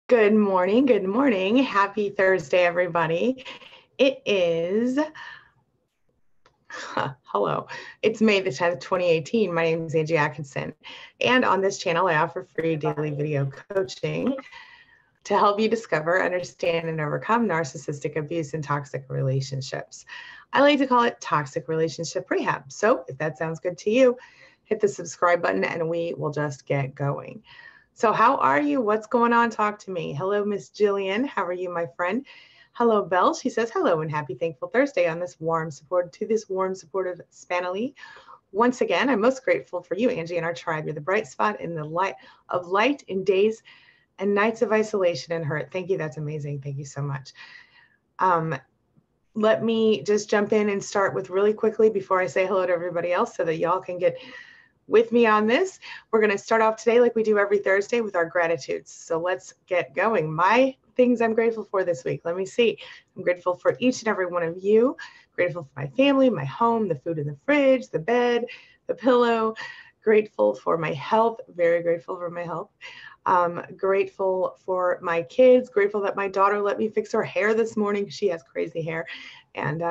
Good morning. Good morning. Happy Thursday, everybody. It is, hello, it's May the 10th, 2018. My name is Angie Atkinson. And on this channel, I offer free daily video coaching to help you discover, understand, and overcome narcissistic abuse and toxic relationships. I like to call it toxic relationship rehab. So if that sounds good to you, hit the subscribe button and we will just get going. So how are you? What's going on? Talk to me. Hello, Miss Jillian. How are you, my friend? Hello, Belle. She says hello and happy Thankful Thursday on this warm, supportive Spanily. Once again, I'm most grateful for you, Angie, and our tribe. You're the bright spot in the light in days and nights of isolation and hurt. Thank you. That's amazing. Thank you so much. Let me just jump in and start with really quickly before I say hello to everybody else so that y'all can get with me on this. We're going to start off today like we do every Thursday with our gratitudes. So let's get going. My things I'm grateful for this week. Let me see. I'm grateful for each and every one of you. Grateful for my family, my home, the food in the fridge, the bed, the pillow. Grateful for my health. Very grateful for my health. Grateful for my kids. Grateful that my daughter let me fix her hair this morning. She has crazy hair. And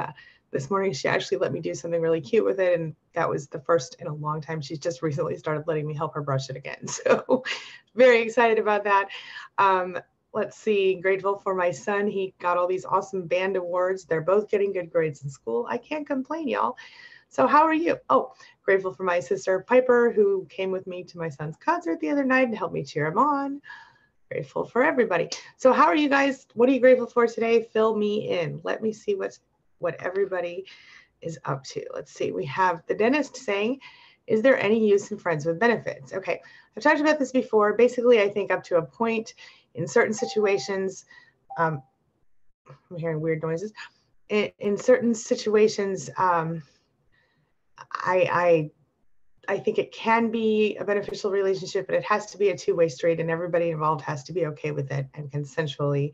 this morning, she actually let me do something really cute with it. And that was the first in a long time. She's just recently started letting me help her brush it again. So very excited about that. Let's see, grateful for my son. He got all these awesome band awards. They're both getting good grades in school. I can't complain, y'all. So how are you? Oh, grateful for my sister Piper, who came with me to my son's concert the other night and helped me cheer him on. Grateful for everybody. So how are you guys? What are you grateful for today? Fill me in. Let me see what everybody is up to. Let's see. We have the dentist saying, is there any use in friends with benefits? Okay. I've talked about this before. Basically, I think up to a point in certain situations, I'm hearing weird noises. In certain situations, I think it can be a beneficial relationship, but it has to be a two-way street and everybody involved has to be okay with it and consensually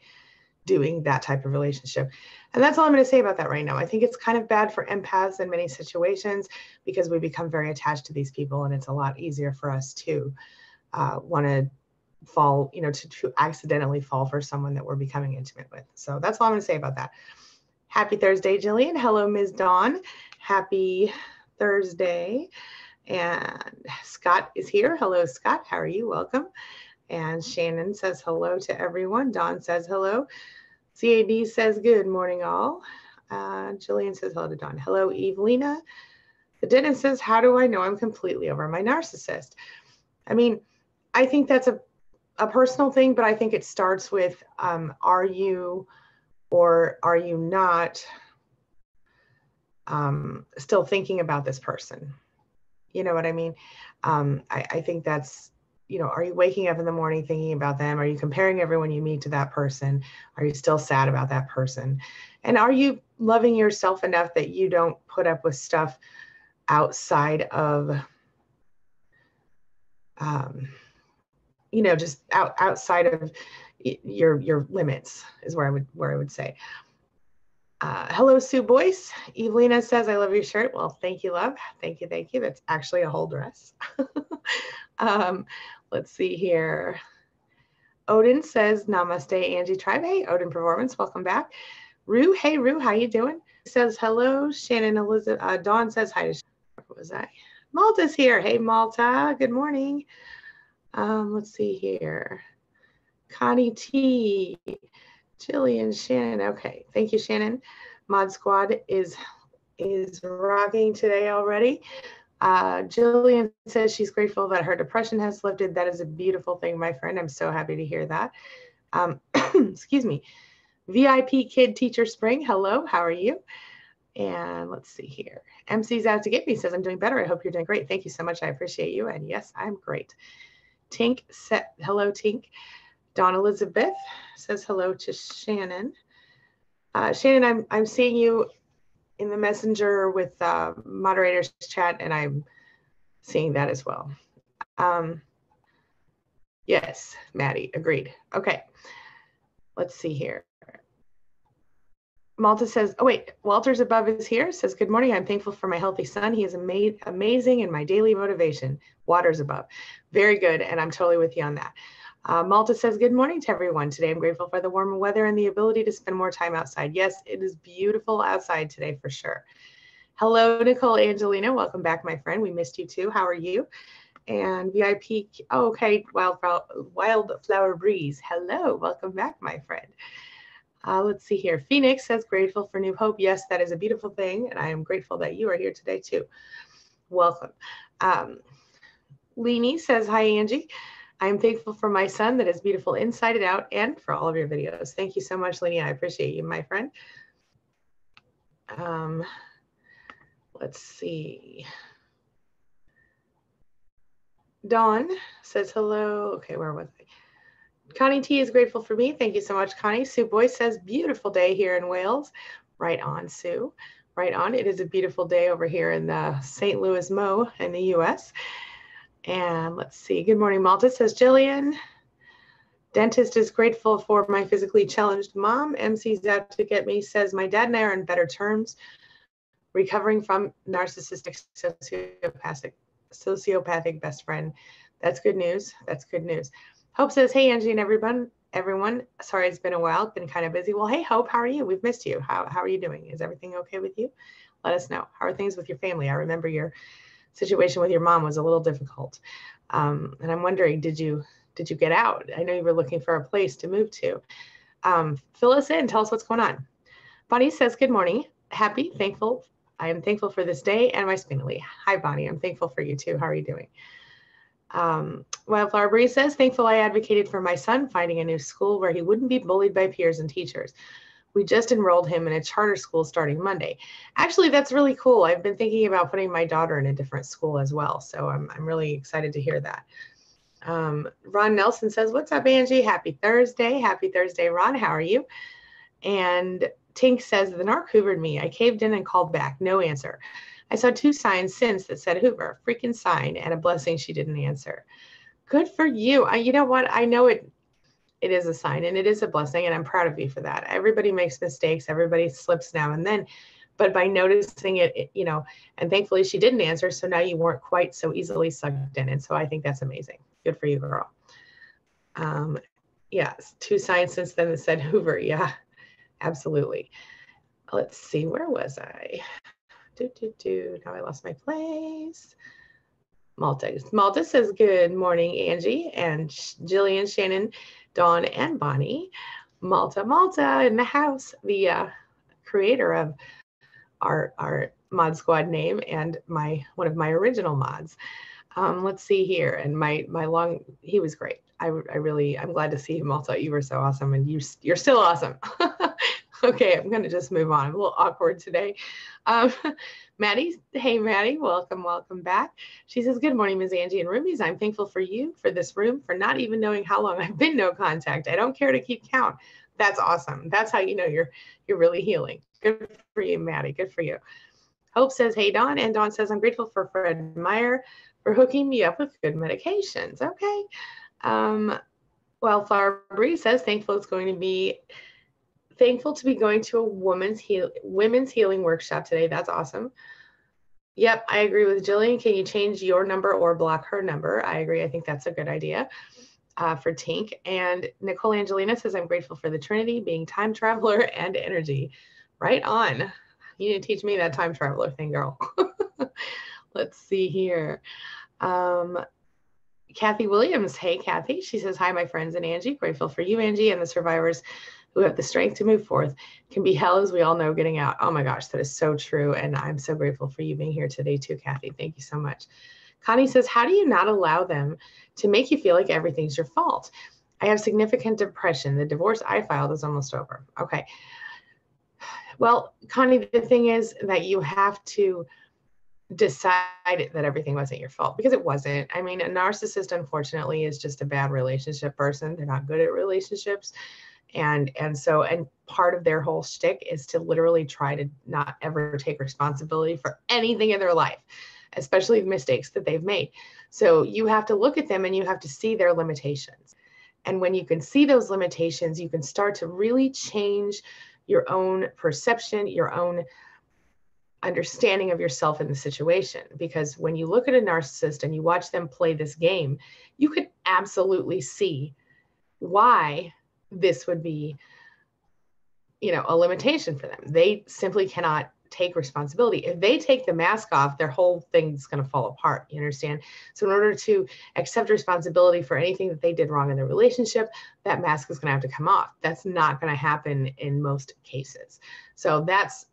doing that type of relationship. And that's all I'm going to say about that right now. I think it's kind of bad for empaths in many situations because we become very attached to these people and it's a lot easier for us to want to fall, to accidentally fall for someone that we're becoming intimate with. So that's all I'm going to say about that. Happy Thursday, Jillian. Hello, Ms. Dawn. Happy Thursday. And Scott is here. Hello, Scott. How are you? Welcome. And Shannon says hello to everyone. Dawn says hello. CAD says good morning, all. Jillian says hello to Dawn. Hello, Evelina. The dentist says, how do I know I'm completely over my narcissist? I mean, I think that's a personal thing, but I think it starts with, are you or are you not still thinking about this person? You know what I mean? I think that's, are you waking up in the morning thinking about them? Are you comparing everyone you meet to that person? Are you still sad about that person? And are you loving yourself enough that you don't put up with stuff outside of, just outside of your limits is where I would say. Hello, Sue Boyce. Evelina says, I love your shirt. Well, thank you, love. Thank you. Thank you. That's actually a whole dress. Let's see here. Odin says, namaste, Angie Tribe. Hey, Odin Performance, welcome back. Rue, hey, Rue, how you doing? Says hello. Shannon Elizabeth. Dawn says hi to, what was that? Malta's here. Hey, Malta, good morning. Let's see here. Connie T, Jillian, Shannon. Okay, thank you, Shannon. Mod Squad is rocking today already. Jillian says she's grateful that her depression has lifted. That is a beautiful thing, my friend. I'm so happy to hear that. Excuse me. VIP Kid Teacher Spring, hello, how are you? And let's see here. MC's out to get me, says I'm doing better. I hope you're doing great. Thank you so much. I appreciate you. And yes, I'm great. Tink, hello, Tink. Dawn Elizabeth says hello to Shannon. Shannon, I'm seeing you in the messenger with moderators chat, and I'm seeing that as well. Yes, Maddie, agreed. Okay, let's see here. Malta says, oh wait, Walter's above is here, says, good morning. I'm thankful for my healthy son. He is amazing and my daily motivation. Water's above. Very good, and I'm totally with you on that. Malta says, good morning to everyone. Today I'm grateful for the warmer weather and the ability to spend more time outside. Yes, it is beautiful outside today for sure. Hello, Nicole Angelina. Welcome back, my friend. We missed you too. How are you? And VIP, oh, okay, Wildflower Breeze. Hello, welcome back, my friend. Let's see here. Phoenix says, grateful for new hope. Yes, that is a beautiful thing. And I am grateful that you are here today too. Welcome. Leanie says, hi, Angie. I am thankful for my son that is beautiful inside and out and for all of your videos. Thank you so much, Leanie. I appreciate you, my friend. Let's see. Dawn says hello. Okay, where was I? Connie T is grateful for me. Thank you so much, Connie. Sue Boyce says, beautiful day here in Wales. Right on, Sue. Right on. It is a beautiful day over here in the St. Louis Mo in the US. And let's see. Good morning, Malta, says Jillian. Dentist is grateful for my physically challenged mom. MC's out to get me, says my dad and I are in better terms. Recovering from narcissistic sociopathic best friend. That's good news. That's good news. Hope says, hey, Angie and everyone. Sorry, it's been a while. It's been kind of busy. Well, hey, Hope, how are you? We've missed you. How are you doing? Is everything okay with you? Let us know. How are things with your family? I remember your situation with your mom was a little difficult. And I'm wondering, did you get out? I know you were looking for a place to move to. Fill us in. Tell us what's going on. Bonnie says, good morning. Happy, thankful. I am thankful for this day and my family. Hi, Bonnie. I'm thankful for you too. How are you doing? Wildflower Breeze says, thankful I advocated for my son finding a new school where he wouldn't be bullied by peers and teachers. We just enrolled him in a charter school starting Monday. Actually, that's really cool. I've been thinking about putting my daughter in a different school as well. So I'm really excited to hear that. Ron Nelson says, what's up, Angie? Happy Thursday. Happy Thursday, Ron. How are you? And Tink says, the narc hoovered me. I caved in and called back. No answer. I saw 2 signs since that said Hoover, freaking sign, and a blessing she didn't answer. Good for you. You know what? I know it is a sign and it is a blessing, and I'm proud of you for that. Everybody makes mistakes. Everybody slips now and then. But by noticing it, and thankfully she didn't answer, so now you weren't quite so easily sucked in. And so I think that's amazing. Good for you, girl. Yes, 2 signs since then that said Hoover. Yeah, absolutely. Let's see, where was I? Now I lost my place. Malta says, good morning, Angie and Jillian, Shannon, Dawn, and Bonnie. Malta in the house, the creator of our mod squad name and one of my original mods. Let's see here. And he was great. I'm glad to see you, Malta. You were so awesome, and you're still awesome. Okay, I'm gonna just move on. I'm a little awkward today. Maddie, hey Maddie, welcome back. She says, good morning, Ms. Angie and Roomies. I'm thankful for you, for this room, for not even knowing how long I've been no contact. I don't care to keep count. That's awesome. That's how you know you're really healing. Good for you, Maddie. Good for you. Hope says, hey, Dawn. And Dawn says, I'm grateful for Fred Meyer for hooking me up with good medications. Okay. Wildflower Breeze says, thankful to be going to a women's healing workshop today. That's awesome. Yep, I agree with Jillian. Can you change your number or block her number? I agree. I think that's a good idea for Tink. And Nicole Angelina says, I'm grateful for the Trinity, being time traveler and energy. Right on. You need to teach me that time traveler thing, girl. Let's see here. Kathy Williams. Hey, Kathy. She says, hi, my friends and Angie. Grateful for you, Angie, and the survivors who have the strength to move forth. Can be hell, as we all know, getting out. Oh my gosh, that is so true. And I'm so grateful for you being here today too, Kathy. Thank you so much. Connie says, how do you not allow them to make you feel like everything's your fault? I have significant depression. The divorce I filed is almost over. Okay. Well, Connie, the thing is that you have to decide that everything wasn't your fault, because it wasn't. I mean, a narcissist, unfortunately, is just a bad relationship person. They're not good at relationships. And part of their whole shtick is to literally try to not ever take responsibility for anything in their life, especially the mistakes that they've made. So you have to look at them and you have to see their limitations. And when you can see those limitations, you can start to really change your own perception, your own understanding of yourself in the situation. Because when you look at a narcissist and you watch them play this game, you could absolutely see why this would be, you know, a limitation for them. They simply cannot take responsibility. If they take the mask off, their whole thing's going to fall apart. You understand? So in order to accept responsibility for anything that they did wrong in their relationship, that mask is going to have to come off. That's not going to happen in most cases. So that's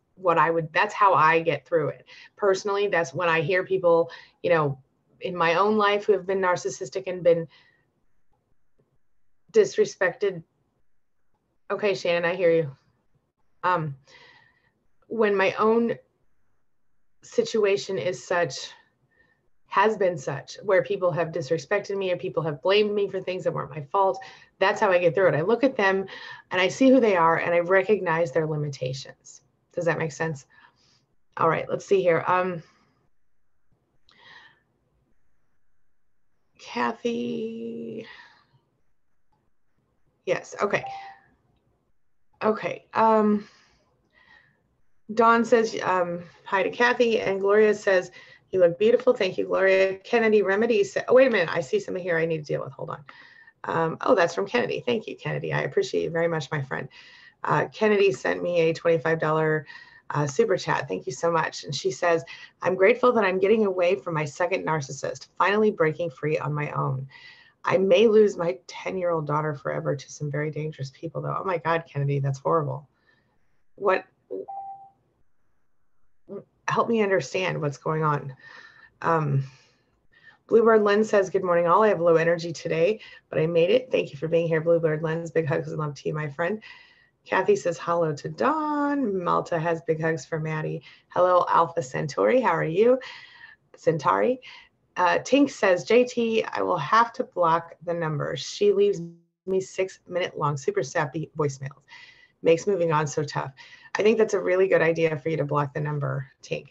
how I get through it. Personally, that's when I hear people, you know, in my own life who have been narcissistic and been disrespected. Okay, Shannon, I hear you. When my own situation has been such, where people have disrespected me or people have blamed me for things that weren't my fault, that's how I get through it. I look at them and I see who they are and I recognize their limitations. Does that make sense? All right, let's see here. Kathy. Yes, okay. Okay. Dawn says hi to Kathy, and Gloria says, you look beautiful. Thank you, Gloria. Kennedy Remedy said, oh, wait a minute. I see something here I need to deal with. Hold on. Oh, that's from Kennedy. Thank you, Kennedy. I appreciate you very much, my friend. Kennedy sent me a $25 super chat. Thank you so much. And she says, I'm grateful that I'm getting away from my second narcissist, finally breaking free on my own. I may lose my 10-year-old daughter forever to some very dangerous people, though. Oh, my God, Kennedy, that's horrible. What? Help me understand what's going on. Bluebird Lens says, good morning, all. I have low energy today, but I made it. Thank you for being here, Bluebird Lens. Big hugs and love to you, my friend. Kathy says, hello to Dawn. Malta has big hugs for Maddie. Hello, Alpha Centauri. How are you? Centauri. Tink says, JT, I will have to block the number. She leaves me 6-minute long, super sappy voicemails. Makes moving on so tough. I think that's a really good idea for you to block the number, Tink.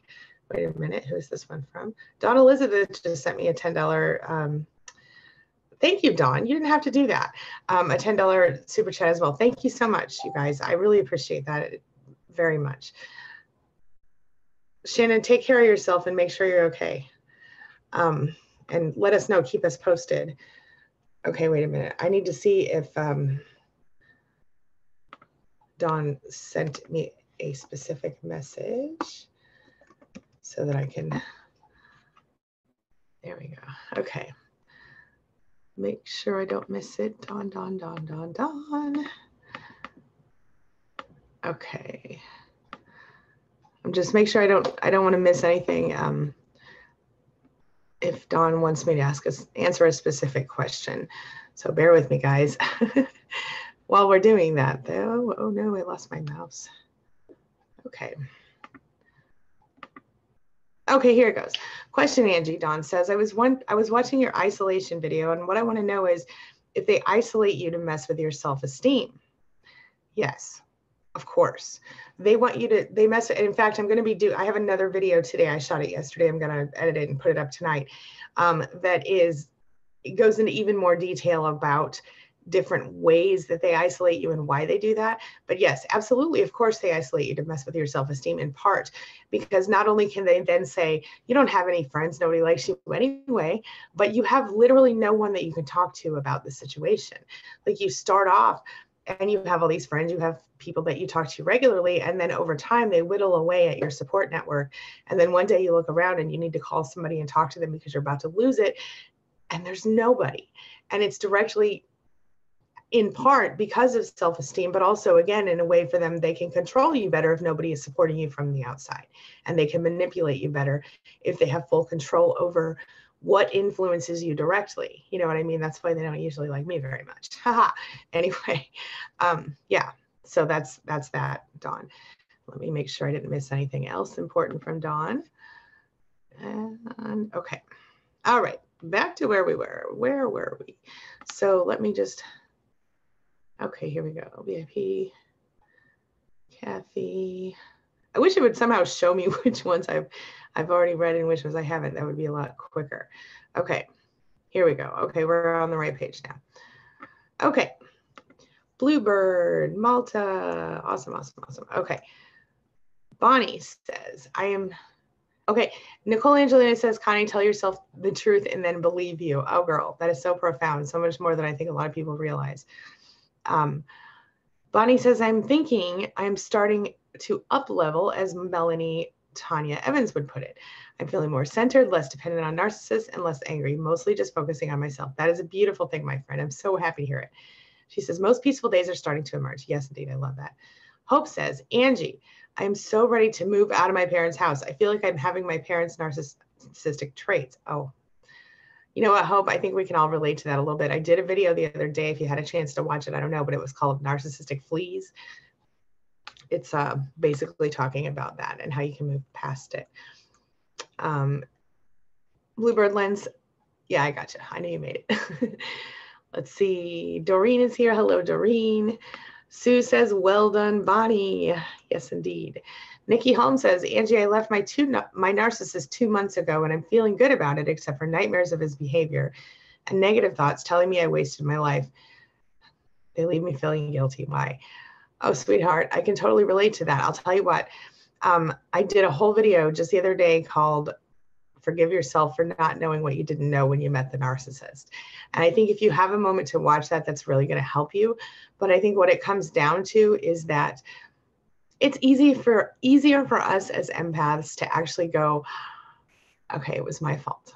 Wait a minute, who's this one from? Dawn Elizabeth just sent me a $10. Thank you, Dawn. You didn't have to do that. A $10 super chat as well. Thank you so much, you guys. I really appreciate that very much. Shannon, take care of yourself and make sure you're okay. And let us know. Keep us posted. Okay, wait a minute. I need to see if Dawn sent me a specific message so that I can, there we go. Okay. Make sure I don't miss it. Dawn. Okay. I'm just make sure I don't want to miss anything. If Dawn wants me to answer a specific question. So bear with me, guys. While we're doing that, though, oh no, I lost my mouse. Okay. Okay, here it goes. Question, Angie. Dawn says, I was watching your isolation video, and what I want to know is if they isolate you to mess with your self-esteem. Yes, of course. They want you to, they mess, in fact, I'm going to be I have another video today. I shot it yesterday. I'm going to edit it and put it up tonight. It goes into even more detail about different ways that they isolate you and why they do that. But yes, absolutely. Of course, they isolate you to mess with your self-esteem in part, because not only can they then say, you don't have any friends, nobody likes you anyway, but you have literally no one that you can talk to about the situation. Like you start off and you have all these friends, you have people that you talk to regularly, and then over time they whittle away at your support network. And then one day you look around and you need to call somebody and talk to them because you're about to lose it, and there's nobody. And it's directly in part because of self-esteem, but also, again, in a way for them, they can control you better if nobody is supporting you from the outside. And they can manipulate you better if they have full control over what influences you directly. You know what I mean? That's why they don't usually like me very much. Haha. Anyway, yeah, so that's that, Dawn. Let me make sure I didn't miss anything else important from Dawn. And okay. All right, back to where we were. Where were we? So let me just, okay, here we go. VIP, Kathy. I wish it would somehow show me which ones I've already read and which ones I haven't. That would be a lot quicker. Okay, here we go. Okay, we're on the right page now. Okay, Bluebird, Malta. Awesome, awesome, awesome. Okay, Bonnie says, I am Okay, Nicole Angelina says, Connie, tell yourself the truth and then believe you. Oh, girl, that is so profound, so much more than I think a lot of people realize. Bonnie says, I'm thinking I'm starting to up level, as Melanie Tanya Evans would put it. I'm feeling more centered, less dependent on narcissists, and less angry, mostly just focusing on myself. That is a beautiful thing, my friend. I'm so happy to hear it. She says, most peaceful days are starting to emerge. Yes, indeed. I love that. Hope says, Angie, I'm so ready to move out of my parents' house. I feel like I'm having my parents' narcissistic traits. Oh, you know what, Hope? I think we can all relate to that a little bit. I did a video the other day, if you had a chance to watch it, I don't know, but it was called Narcissistic Fleas. It's basically talking about that and how you can move past it. Bluebird Lens, yeah, I gotcha. I knew you made it. Let's see. Doreen is here. Hello, Doreen. Sue says, well done, Bonnie. Yes, indeed. Nikki Holmes says, Angie, I left my narcissist 2 months ago and I'm feeling good about it, except for nightmares of his behavior and negative thoughts telling me I wasted my life. They leave me feeling guilty. Why? Oh, sweetheart, I can totally relate to that. I'll tell you what. I did a whole video just the other day called Forgive Yourself for Not Knowing What You Didn't Know When You Met the Narcissist. And I think if you have a moment to watch that, that's really going to help you. But I think what it comes down to is that it's easier for us as empaths to actually go, okay, it was my fault.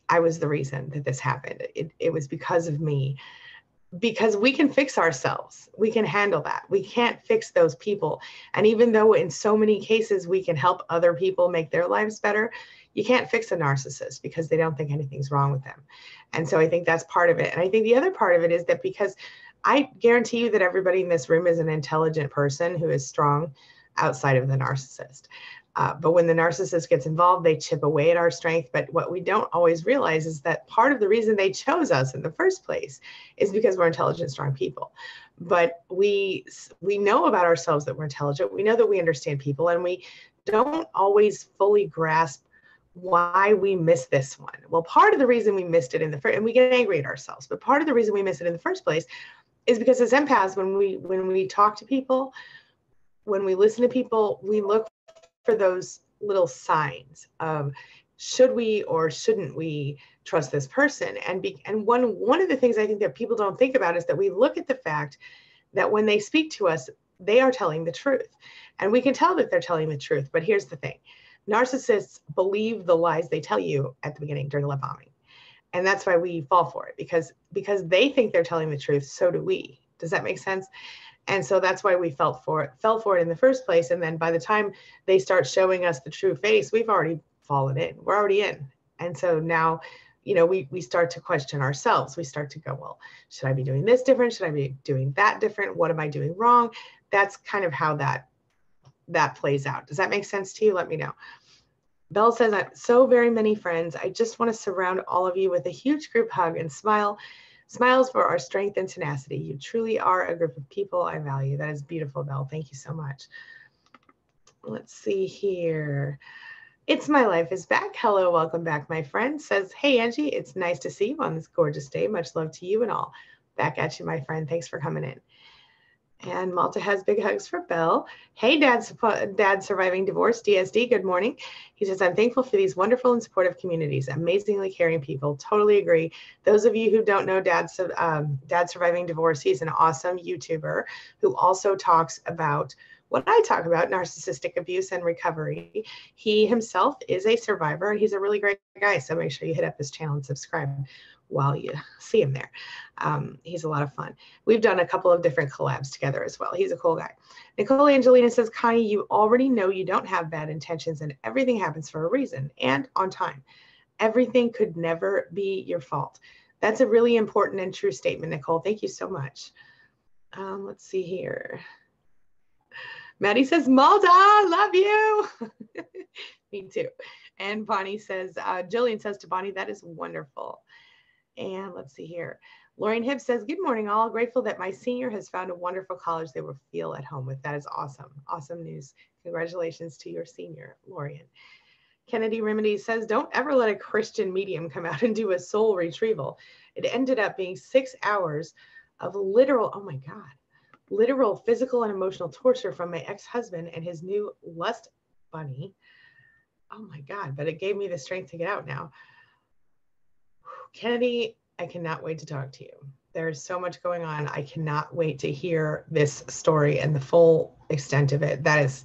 I was the reason that this happened. It was because of me. Because we can fix ourselves. We can handle that. We can't fix those people. And even though in so many cases we can help other people make their lives better, you can't fix a narcissist because they don't think anything's wrong with them. And so I think that's part of it. And I think the other part of it is that because I guarantee you that everybody in this room is an intelligent person who is strong outside of the narcissist. But when the narcissist gets involved, they chip away at our strength. But what we don't always realize is that part of the reason they chose us in the first place is because we're intelligent, strong people. But we know about ourselves that we're intelligent. We know that we understand people, and we don't always fully grasp why we missed this one. Well, part of the reason we missed it in the first, and we get angry at ourselves, but part of the reason we miss it in the first place is because as empaths, when we talk to people, when we listen to people, we look for those little signs of should we or shouldn't we trust this person. And one of the things I think that people don't think about is that we look at the fact that when they speak to us, they are telling the truth. And we can tell that they're telling the truth. But here's the thing. Narcissists believe the lies they tell you at the beginning during the love bombing. And that's why we fall for it, because they think they're telling the truth. So do we. Does that make sense? And so that's why we fell for it in the first place. And then by the time they start showing us the true face, we've already fallen in. We're already in. And so now, we start to question ourselves. We start to go, well, should I be doing this different? Should I be doing that different? What am I doing wrong? That's kind of how that plays out. Does that make sense to you? Let me know. Belle says, I have so very many friends. I just want to surround all of you with a huge group hug and smile. Smiles for our strength and tenacity. You truly are a group of people I value. That is beautiful, Belle. Thank you so much. Let's see here. It's My Life is Back. Hello, welcome back, my friend. Says, hey, Angie, it's nice to see you on this gorgeous day. Much love to you and all. Back at you, my friend. Thanks for coming in. And Malta has big hugs for Belle. Hey, Dad Surviving Divorce, DSD, good morning. He says, I'm thankful for these wonderful and supportive communities, amazingly caring people. Totally agree. Those of you who don't know Dad Surviving Divorce, he's an awesome YouTuber who also talks about what I talk about, narcissistic abuse and recovery. He himself is a survivor, and he's a really great guy. So make sure you hit up his channel and subscribe while you see him there. He's a lot of fun. We've done a couple of different collabs together as well. He's a cool guy. Nicole Angelina says, Connie, you already know you don't have bad intentions and everything happens for a reason and on time. Everything could never be your fault. That's a really important and true statement, Nicole. Thank you so much. Let's see here. Maddie says, Malta, love you. Me too. And Bonnie says, Jillian says to Bonnie, that is wonderful. And let's see here. Lorraine Hibbs says, good morning, all. Grateful that my senior has found a wonderful college they will feel at home with. That is awesome. Awesome news. Congratulations to your senior, Lorian. Kennedy Remedy says, don't ever let a Christian medium come out and do a soul retrieval. It ended up being 6 hours of literal, oh my God, literal physical and emotional torture from my ex-husband and his new lust bunny. Oh my God, but it gave me the strength to get out now. Kennedy, I cannot wait to talk to you. There's so much going on. I cannot wait to hear this story and the full extent of it. That is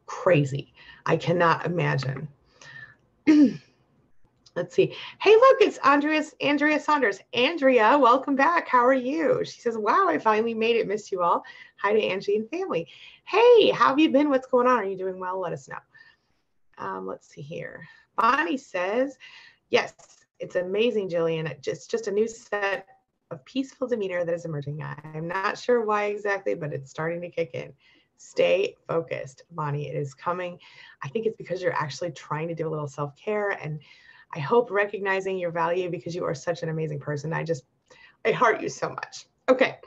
crazy. I cannot imagine. Let's see. Hey, look, it's Andrea Saunders. Andrea, welcome back. How are you? She says, wow, I finally made it. Missed you all. Hi to Angie and family. Hey, how have you been? What's going on? Are you doing well? Let us know. Let's see here. Bonnie says, yes, it's amazing, Jillian. It's just a new set of peaceful demeanor that is emerging. I'm not sure why exactly, but it's starting to kick in. Stay focused, Bonnie. It is coming. I think it's because you're actually trying to do a little self-care, and I hope recognizing your value because you are such an amazing person. I heart you so much. Okay.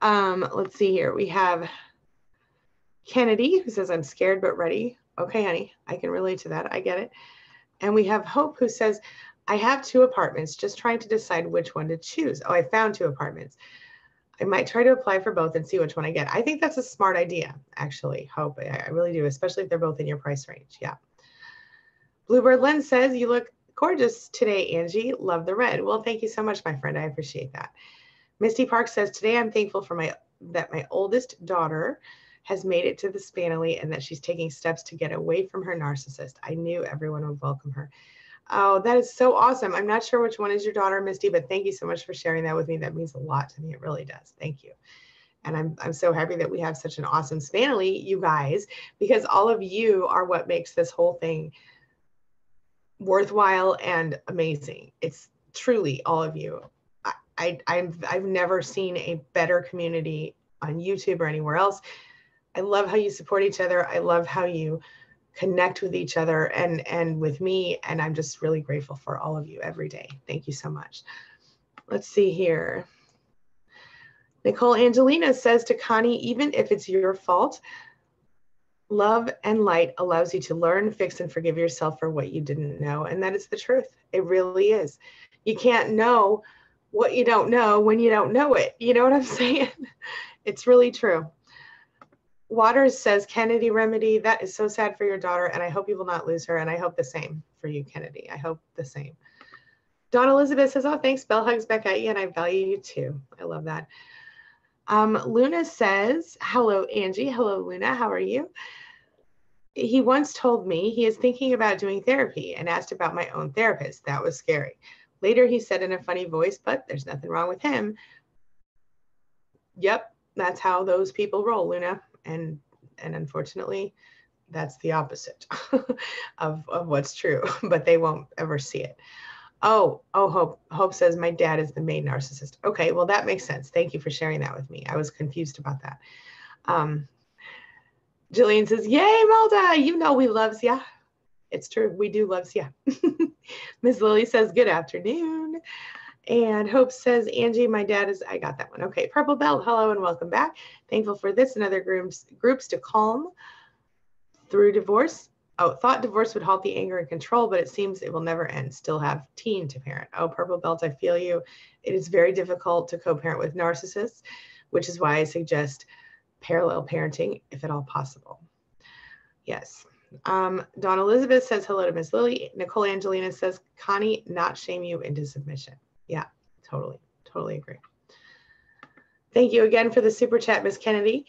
Let's see here. We have Kennedy who says, I'm scared but ready. Okay, honey, I can relate to that. I get it. And we have Hope who says, I have 2 apartments, just trying to decide which one to choose. Oh, I found 2 apartments. I might try to apply for both and see which one I get. I think that's a smart idea, actually, Hope. I really do, especially if they're both in your price range. Yeah. Bluebird Lynn says, you look gorgeous today, Angie. Love the red. Well, thank you so much, my friend. I appreciate that. Misty Park says, today I'm thankful for that my oldest daughter has made it to the Spanily and that she's taking steps to get away from her narcissist. I knew everyone would welcome her. Oh, that is so awesome. I'm not sure which one is your daughter, Misty, but thank you so much for sharing that with me. That means a lot to me. It really does. Thank you. And I'm so happy that we have such an awesome Spanily, you guys, because all of you are what makes this whole thing worthwhile and amazing. It's truly all of you. I've never seen a better community on YouTube or anywhere else. I love how you support each other. I love how you connect with each other and with me. And I'm just really grateful for all of you every day. Thank you so much. Let's see here. Nicole Angelina says to Connie, even if it's your fault, love and light allows you to learn, fix, and forgive yourself for what you didn't know. And that is the truth. It really is. You can't know what you don't know when you don't know it. You know what I'm saying? It's really true. Waters says, Kennedy Remedy, that is so sad for your daughter, and I hope you will not lose her, and I hope the same for you, Kennedy. I hope the same. Dawn Elizabeth says, oh, thanks, bell hugs back at you, and I value you too. I love that. Luna says, hello, Angie. Hello, Luna. How are you? He once told me he is thinking about doing therapy and asked about my own therapist. That was scary. Later, he said in a funny voice, but there's nothing wrong with him. Yep, that's how those people roll, Luna. And unfortunately, that's the opposite of what's true, but they won't ever see it. Oh, Hope says my dad is the main narcissist. Okay, well, that makes sense. Thank you for sharing that with me. I was confused about that. Jillian says, yay, Malta, you know we loves ya. It's true, we do loves ya. Ms. Lily says, good afternoon. And Hope says, Angie, my dad is, I got that one. Okay, Purple Belt, hello and welcome back. Thankful for this and other groups to calm through divorce. Oh, thought divorce would halt the anger and control, but it seems it will never end. Still have teen to parent. Oh, Purple Belt, I feel you. It is very difficult to co-parent with narcissists, which is why I suggest parallel parenting if at all possible. Yes. Dawn Elizabeth says hello to Miss Lily. Nicole Angelina says, Connie, not shame you into submission. Yeah, totally agree. Thank you again for the super chat, Miss Kennedy.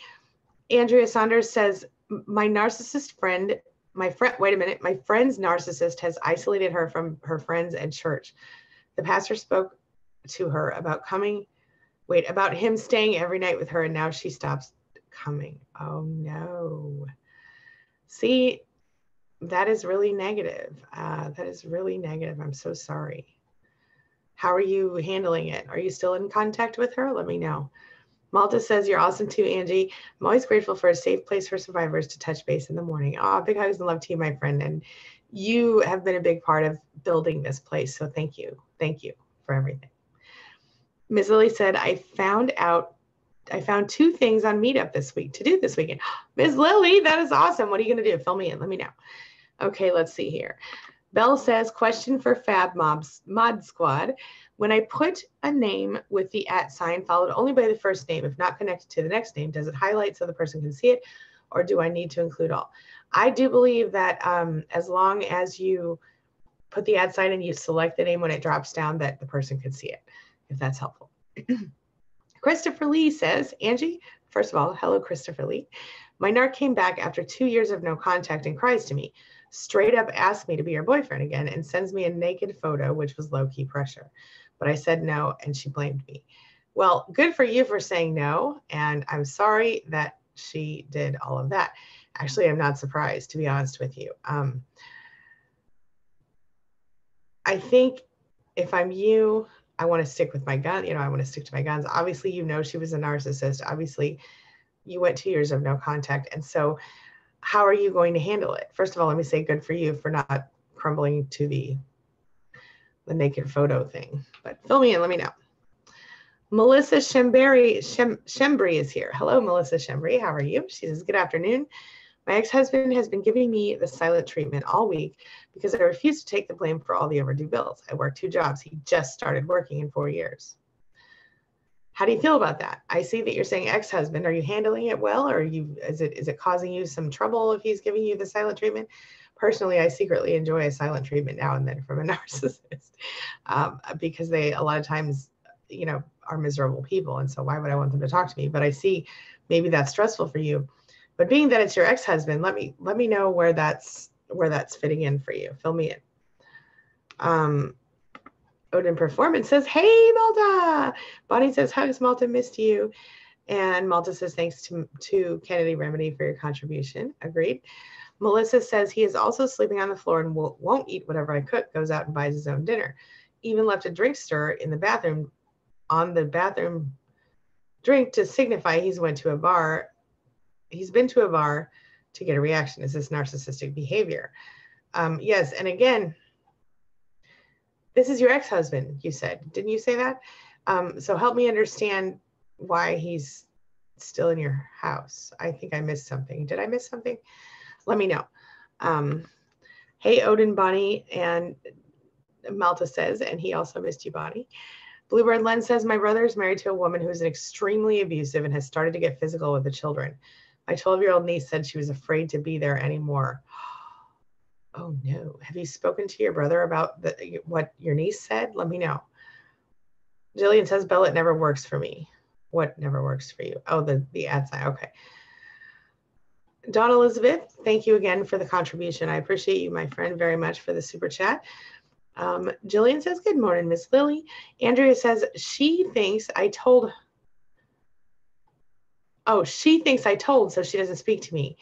Andrea Saunders says, my narcissist friend, wait a minute, my friend's narcissist has isolated her from her friends and church. The pastor spoke to her about about him staying every night with her, and now she stops coming. Oh no. See, that is really negative. That is really negative. I'm so sorry. How are you handling it? Are you still in contact with her? Let me know. Malta says, you're awesome too, Angie. I'm always grateful for a safe place for survivors to touch base in the morning. Oh, big hugs and love to you, my friend. And you have been a big part of building this place. So thank you. Thank you for everything. Ms. Lily said, I found 2 things on Meetup this week to do this weekend. Ms. Lily, that is awesome. What are you going to do? Fill me in. Let me know. Okay, let's see here. Belle says, question for Fab Mod Squad. When I put a name with the @ sign followed only by the first name, if not connected to the next name, does it highlight so the person can see it? or do I need to include all? I do believe that as long as you put the @ sign and you select the name when it drops down, that the person could see it, if that's helpful. Christopher Lee says, Angie, first of all, hello, Christopher Lee. My narc came back after 2 years of no contact and cries to me, straight up asked me to be her boyfriend again and sends me a naked photo, which was low-key pressure. But I said no, and she blamed me. Well, good for you for saying no, and I'm sorry that she did all of that. Actually, I'm not surprised, to be honest with you. I think if I'm you, I want to stick with my gun. I want to stick to my guns. Obviously, she was a narcissist. Obviously, you went 2 years of no contact. And so how are you going to handle it? First of all, let me say good for you for not crumbling to the naked photo thing. But fill me in, let me know. Melissa Shembri is here. Hello, Melissa Shembri. How are you? She says, good afternoon. My ex-husband has been giving me the silent treatment all week because I refuse to take the blame for all the overdue bills. I work 2 jobs. He just started working in 4 years. How do you feel about that? I see that you're saying ex-husband. Are you handling it well, or is it causing you some trouble if he's giving you the silent treatment? Personally, I secretly enjoy a silent treatment now and then from a narcissist because they a lot of times, are miserable people, and so why would I want them to talk to me? But I see maybe that's stressful for you. But being that it's your ex-husband, let me know where that's fitting in for you. Fill me in. Odin Performance says, hey, Malta. Bonnie says, hugs, Malta, missed you. And Malta says, thanks to Kennedy Remedy for your contribution. Agreed. Melissa says, he is also sleeping on the floor and won't eat whatever I cook, goes out and buys his own dinner. Even left a drink stir in the bathroom on the bathroom drink to signify he's been to a bar to get a reaction. Is this narcissistic behavior? Yes, and again, this is your ex-husband, you said. Didn't you say that? So help me understand why he's still in your house. I think I missed something. Did I miss something? Let me know. Hey, Odin, Bonnie, and Malta says, and he also missed you, Bonnie. Bluebird Len says, my brother is married to a woman who is extremely abusive and has started to get physical with the children. My 12-year-old niece said she was afraid to be there anymore. Oh no. Have you spoken to your brother about what your niece said? Let me know. Jillian says, Bella, it never works for me. What never works for you? Oh, the @ sign. Okay. Dawn Elizabeth, thank you again for the contribution. I appreciate you, my friend, very much for the super chat. Jillian says, good morning, Miss Lily. Andrea says, she thinks I told, so she doesn't speak to me.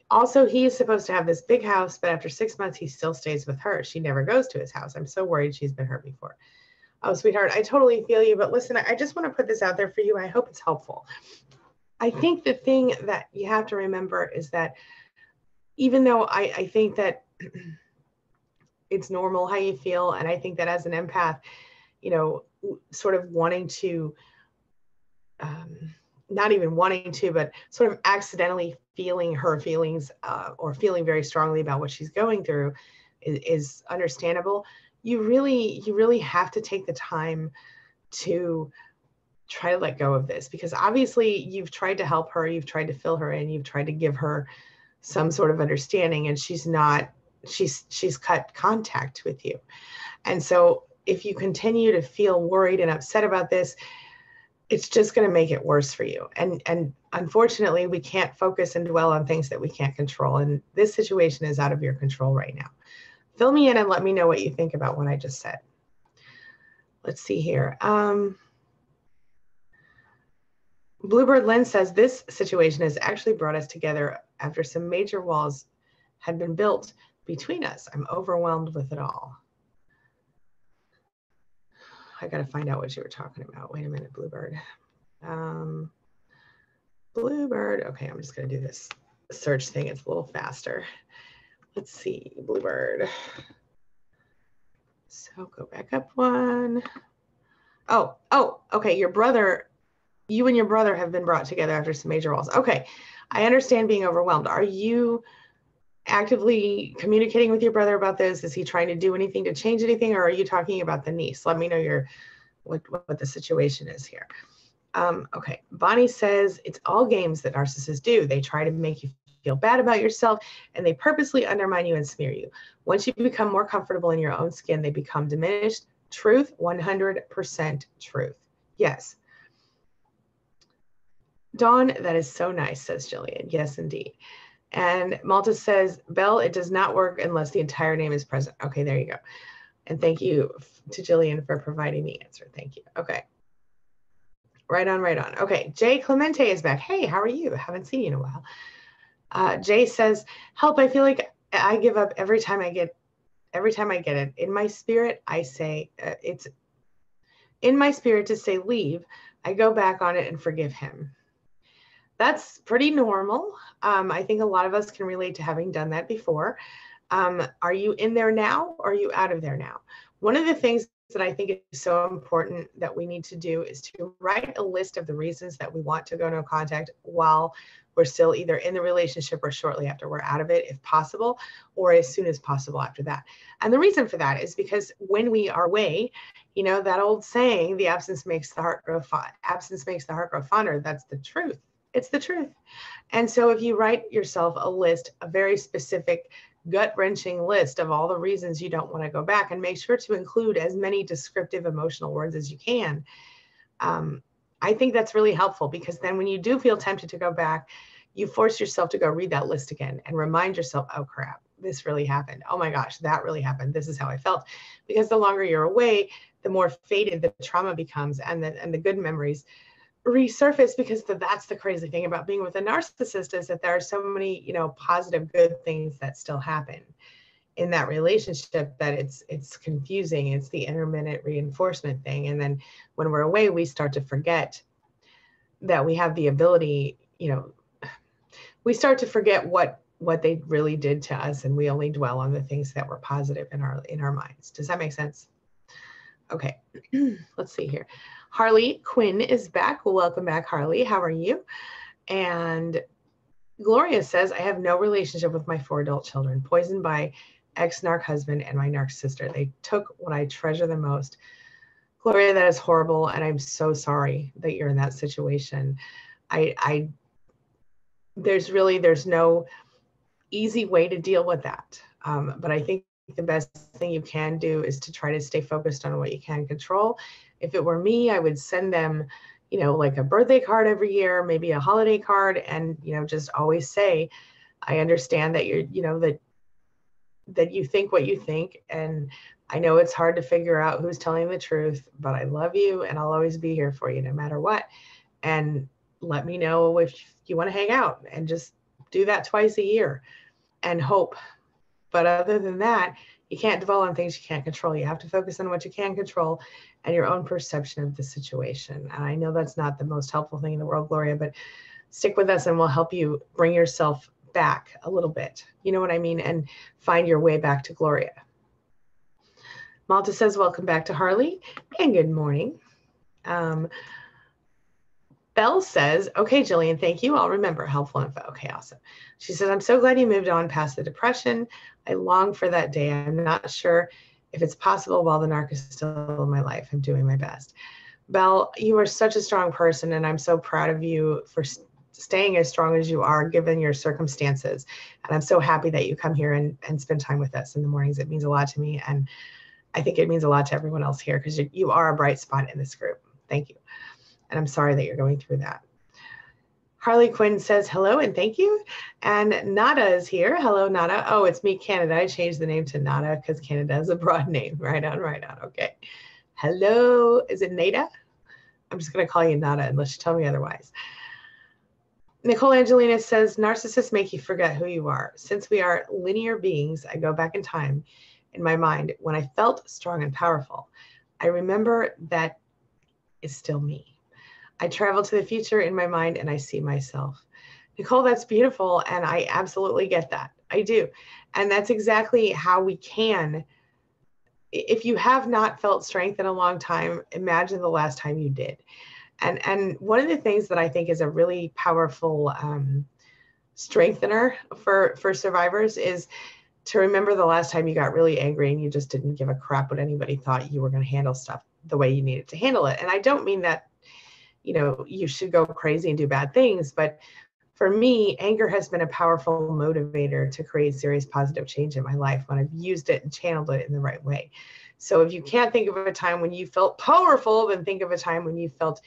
Also, he is supposed to have this big house, but after 6 months, he still stays with her. She never goes to his house. I'm so worried she's been hurt before. Oh, sweetheart, I totally feel you. But listen, I just want to put this out there for you. I hope it's helpful. I think the thing that you have to remember is that even though I think that it's normal how you feel, and I think that as an empath, sort of wanting to, not even wanting to, but sort of accidentally feeling her feelings or feeling very strongly about what she's going through is understandable. You really have to take the time to try to let go of this, because obviously you've tried to help her, you've tried to fill her in, you've tried to give her some sort of understanding, and she's cut contact with you. And so if you continue to feel worried and upset about this, it's just going to make it worse for you. And unfortunately, we can't focus and dwell on things that we can't control. And this situation is out of your control right now. Fill me in and let me know what you think about what I just said. Let's see here. Bluebird Lynn says, this situation has actually brought us together after some major walls had been built between us. I'm overwhelmed with it all. I got to find out what you were talking about. Wait a minute, Bluebird. Bluebird. Okay, I'm just going to do this search thing. It's a little faster. Let's see, Bluebird. So go back up one. Oh, okay. You and your brother have been brought together after some major walls. Okay, I understand being overwhelmed. Are you actively communicating with your brother about this? Is he trying to do anything to change anything, or are you talking about the niece? Let me know what the situation is here. Okay, Bonnie says, it's all games that narcissists do. They try to make you feel bad about yourself, and they purposely undermine you and smear you. Once you become more comfortable in your own skin, they become diminished. Truth, 100% truth. Yes. Dawn, that is so nice, says Jillian. Yes, indeed. And Malta says, Belle, it does not work unless the entire name is present. Okay, there you go. And thank you to Jillian for providing the answer. Thank you. Okay. Right on, right on. Okay, Jay Clemente is back. Hey, how are you? Haven't seen you in a while. Jay says, help, I feel like I give up every time I get it. In my spirit, I say, it's in my spirit to say leave. I go back on it and forgive him. That's pretty normal. I think a lot of us can relate to having done that before. Are you in there now or are you out of there now? One of the things that I think is so important that we need to do is to write a list of the reasons that we want to go no contact while we're still either in the relationship or shortly after we're out of it, if possible, or as soon as possible after that. And the reason for that is because when we are away, you know, that old saying, the absence makes the heart grow fond. Absence makes the heart grow fonder. That's the truth. It's the truth. And so if you write yourself a list, a very specific gut-wrenching list of all the reasons you don't want to go back, and make sure to include as many descriptive emotional words as you can, I think that's really helpful, because then when you do feel tempted to go back, you force yourself to go read that list again and remind yourself, oh crap, this really happened. Oh my gosh, that really happened. This is how I felt. Because the longer you're away, the more faded the trauma becomes, and the good memories resurface, because that's the crazy thing about being with a narcissist, is that there are so many, you know, positive, good things that still happen in that relationship, that it's confusing. It's the intermittent reinforcement thing. And then when we're away, we start to forget that we have the ability, you know, we start to forget what they really did to us, and we only dwell on the things that were positive in our minds. Does that make sense? Okay, let's see here. Harley Quinn is back. Well, welcome back, Harley. How are you? And Gloria says, I have no relationship with my 4 adult children, poisoned by ex-narc husband and my narc sister. They took what I treasure the most. Gloria, that is horrible, and I'm so sorry that you're in that situation. There's no easy way to deal with that. But I think the best thing you can do is to try to stay focused on what you can control. If it were me, I would send them, you know, like a birthday card every year, maybe a holiday card, and, you know, just always say, I understand that you're, you know, that you think what you think. And I know it's hard to figure out who's telling the truth, but I love you and I'll always be here for you no matter what. And let me know if you want to hang out, and just do that twice a year and hope. But other than that, you can't dwell on things you can't control. You have to focus on what you can control and your own perception of the situation. And I know that's not the most helpful thing in the world, Gloria, but stick with us and we'll help you bring yourself back a little bit. You know what I mean? And find your way back to Gloria. Malta says, welcome back to Harley, and good morning. Belle says, okay, Jillian, thank you. I'll remember. Helpful info. Okay, awesome. She says, I'm so glad you moved on past the depression. I long for that day. I'm not sure if it's possible while the narc is still in my life. I'm doing my best. Belle, you are such a strong person, and I'm so proud of you for staying as strong as you are given your circumstances. And I'm so happy that you come here and spend time with us in the mornings. It means a lot to me, and I think it means a lot to everyone else here, because you are a bright spot in this group. Thank you. And I'm sorry that you're going through that. Harley Quinn says hello and thank you. And Nada is here. Hello, Nada. Oh, it's me, Canada. I changed the name to Nada because Canada is a broad name. Right on, right on. Okay. Hello. Is it Nada? I'm just going to call you Nada unless you tell me otherwise. Nicole Angelina says, narcissists make you forget who you are. Since we are linear beings, I go back in time in my mind when I felt strong and powerful. I remember that is still me. I travel to the future in my mind and I see myself. Nicole, that's beautiful. And I absolutely get that. I do. And that's exactly how we can. If you have not felt strength in a long time, imagine the last time you did. And one of the things that I think is a really powerful strengthener for survivors is to remember the last time you got really angry and you just didn't give a crap what anybody thought. You were going to handle stuff the way you needed to handle it. And I don't mean that you know, you should go crazy and do bad things. But for me, anger has been a powerful motivator to create serious positive change in my life when I've used it and channeled it in the right way. So if you can't think of a time when you felt powerful, then think of a time when you felt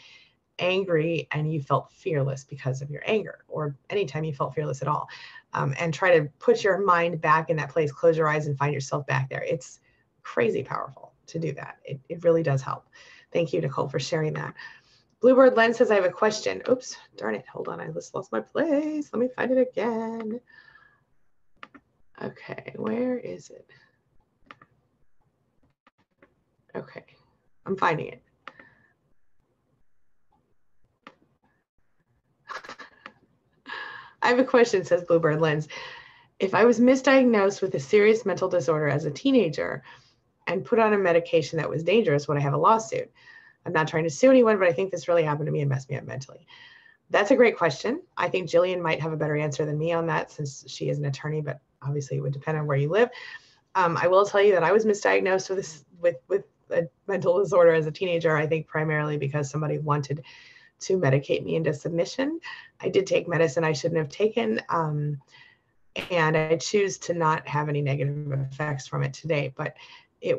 angry and you felt fearless because of your anger, or anytime you felt fearless at all. And try to put your mind back in that place, close your eyes and find yourself back there. It's crazy powerful to do that. It really does help. Thank you, Nicole, for sharing that. Bluebird Len says, I have a question. Oops, darn it. Hold on. I just lost my place. Let me find it again. Okay, where is it? Okay, I'm finding it. I have a question, says Bluebird Lens. If I was misdiagnosed with a serious mental disorder as a teenager and put on a medication that was dangerous, would I have a lawsuit? I'm not trying to sue anyone, but I think this really happened to me and messed me up mentally. That's a great question. I think Jillian might have a better answer than me on that, since she is an attorney, but obviously it would depend on where you live. I will tell you that I was misdiagnosed with a mental disorder as a teenager, I think primarily because somebody wanted to medicate me into submission. I did take medicine I shouldn't have taken, and I choose to not have any negative effects from it today, but I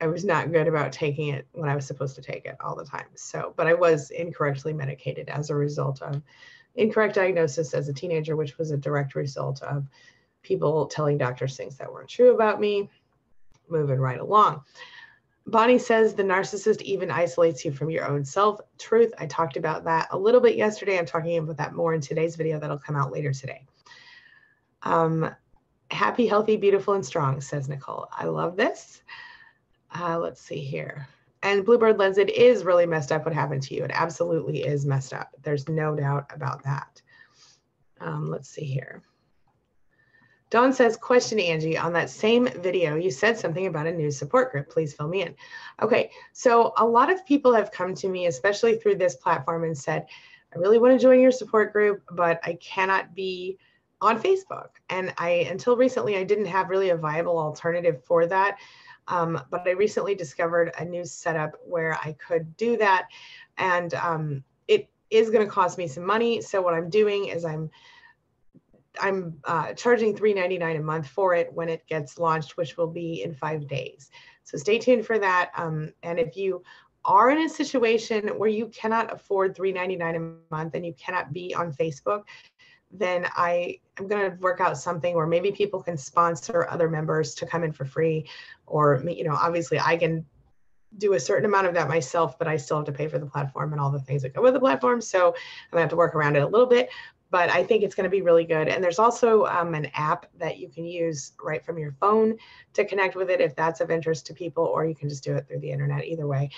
was not good about taking it when I was supposed to take it all the time. So, but I was incorrectly medicated as a result of incorrect diagnosis as a teenager, which was a direct result of people telling doctors things that weren't true about me. Moving right along. Bonnie says the narcissist even isolates you from your own self-truth. I talked about that a little bit yesterday. I'm talking about that more in today's video that'll come out later today. Happy, healthy, beautiful, and strong, says Nicole. I love this. Let's see here. And Bluebird Lens, it is really messed up what happened to you. It absolutely is messed up. There's no doubt about that. Let's see here. Dawn says, question, Angie, on that same video, you said something about a new support group. Please fill me in. Okay, so a lot of people have come to me, especially through this platform, and said, I really want to join your support group, but I cannot be on Facebook. And until recently, I didn't have really a viable alternative for that. But I recently discovered a new setup where I could do that. And it is going to cost me some money. So what I'm doing is I'm charging $3.99 a month for it when it gets launched, which will be in 5 days. So stay tuned for that. And if you are in a situation where you cannot afford $3.99 a month and you cannot be on Facebook, then I'm going to work out something where maybe people can sponsor other members to come in for free, or, you know, obviously I can do a certain amount of that myself, but I still have to pay for the platform and all the things that go with the platform. So I'm gonna have to work around it a little bit, but I think it's going to be really good. And there's also an app that you can use right from your phone to connect with it if that's of interest to people, or you can just do it through the internet, either way.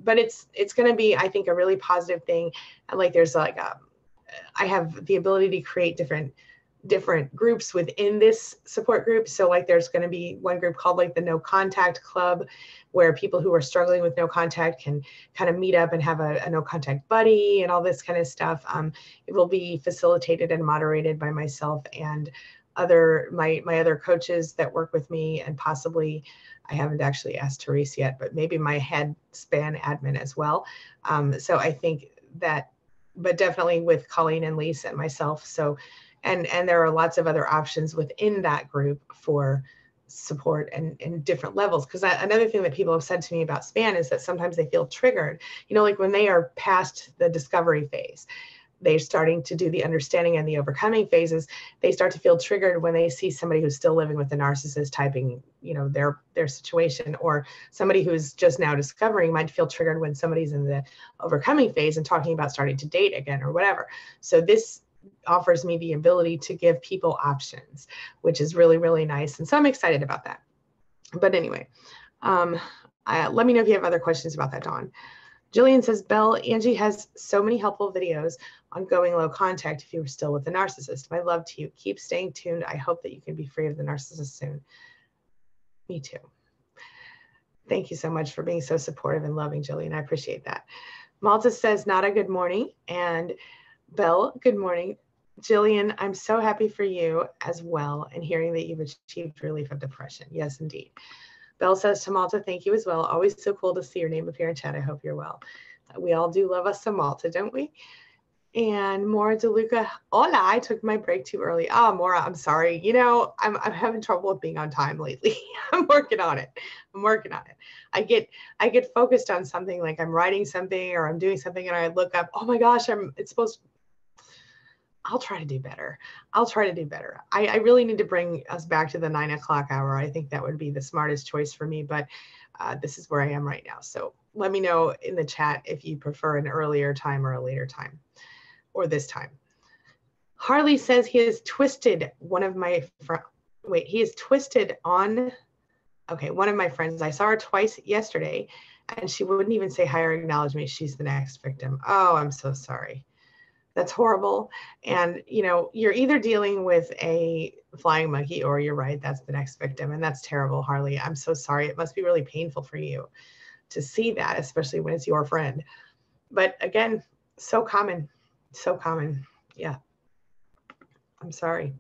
But it's going to be, I think, a really positive thing. And like, there's like I have the ability to create different groups within this support group. So like there's going to be one group called like the No Contact Club, where people who are struggling with no contact can kind of meet up and have a no contact buddy and all this kind of stuff. It will be facilitated and moderated by myself and my other coaches that work with me, and possibly, I haven't actually asked Therese yet, but maybe my head span admin as well. So I think that, but definitely with Colleen and Lisa and myself. So, and there are lots of other options within that group for support and different levels. Because another thing that people have said to me about SPAN is that sometimes they feel triggered, you know, like when they are past the discovery phase, they're starting to do the understanding and the overcoming phases, they start to feel triggered when they see somebody who's still living with a narcissist typing, you know, their situation, or somebody who's just now discovering might feel triggered when somebody's in the overcoming phase and talking about starting to date again or whatever. So this offers me the ability to give people options, which is really, really nice. And so I'm excited about that. But anyway, let me know if you have other questions about that, Dawn. Jillian says, Belle, Angie has so many helpful videos on going low contact if you were still with the narcissist. My love to you. Keep staying tuned. I hope that you can be free of the narcissist soon. Me too. Thank you so much for being so supportive and loving, Jillian. I appreciate that. Malta says, Nada, good morning. And Belle, good morning. Jillian, I'm so happy for you as well, and hearing that you've achieved relief of depression. Yes, indeed. Belle says to Malta, thank you as well. Always so cool to see your name appear in chat. I hope you're well. We all do love us some Malta, don't we? And Maura DeLuca, hola, I took my break too early. Oh, Maura, I'm sorry. You know, I'm having trouble with being on time lately. I'm working on it. I get focused on something, like I'm writing something or I'm doing something and I look up, oh my gosh, I'll try to do better. I really need to bring us back to the 9 o'clock hour. I think that would be the smartest choice for me, but this is where I am right now. So let me know in the chat if you prefer an earlier time or a later time, or this time. Harley says he has twisted one of my one of my friends. I saw her twice yesterday and she wouldn't even say hi or acknowledge me. She's the next victim. Oh, I'm so sorry. That's horrible. And, you know, you're either dealing with a flying monkey or you're right, that's the next victim. And that's terrible, Harley. I'm so sorry. It must be really painful for you to see that, especially when it's your friend. But again, so common. Yeah. I'm sorry.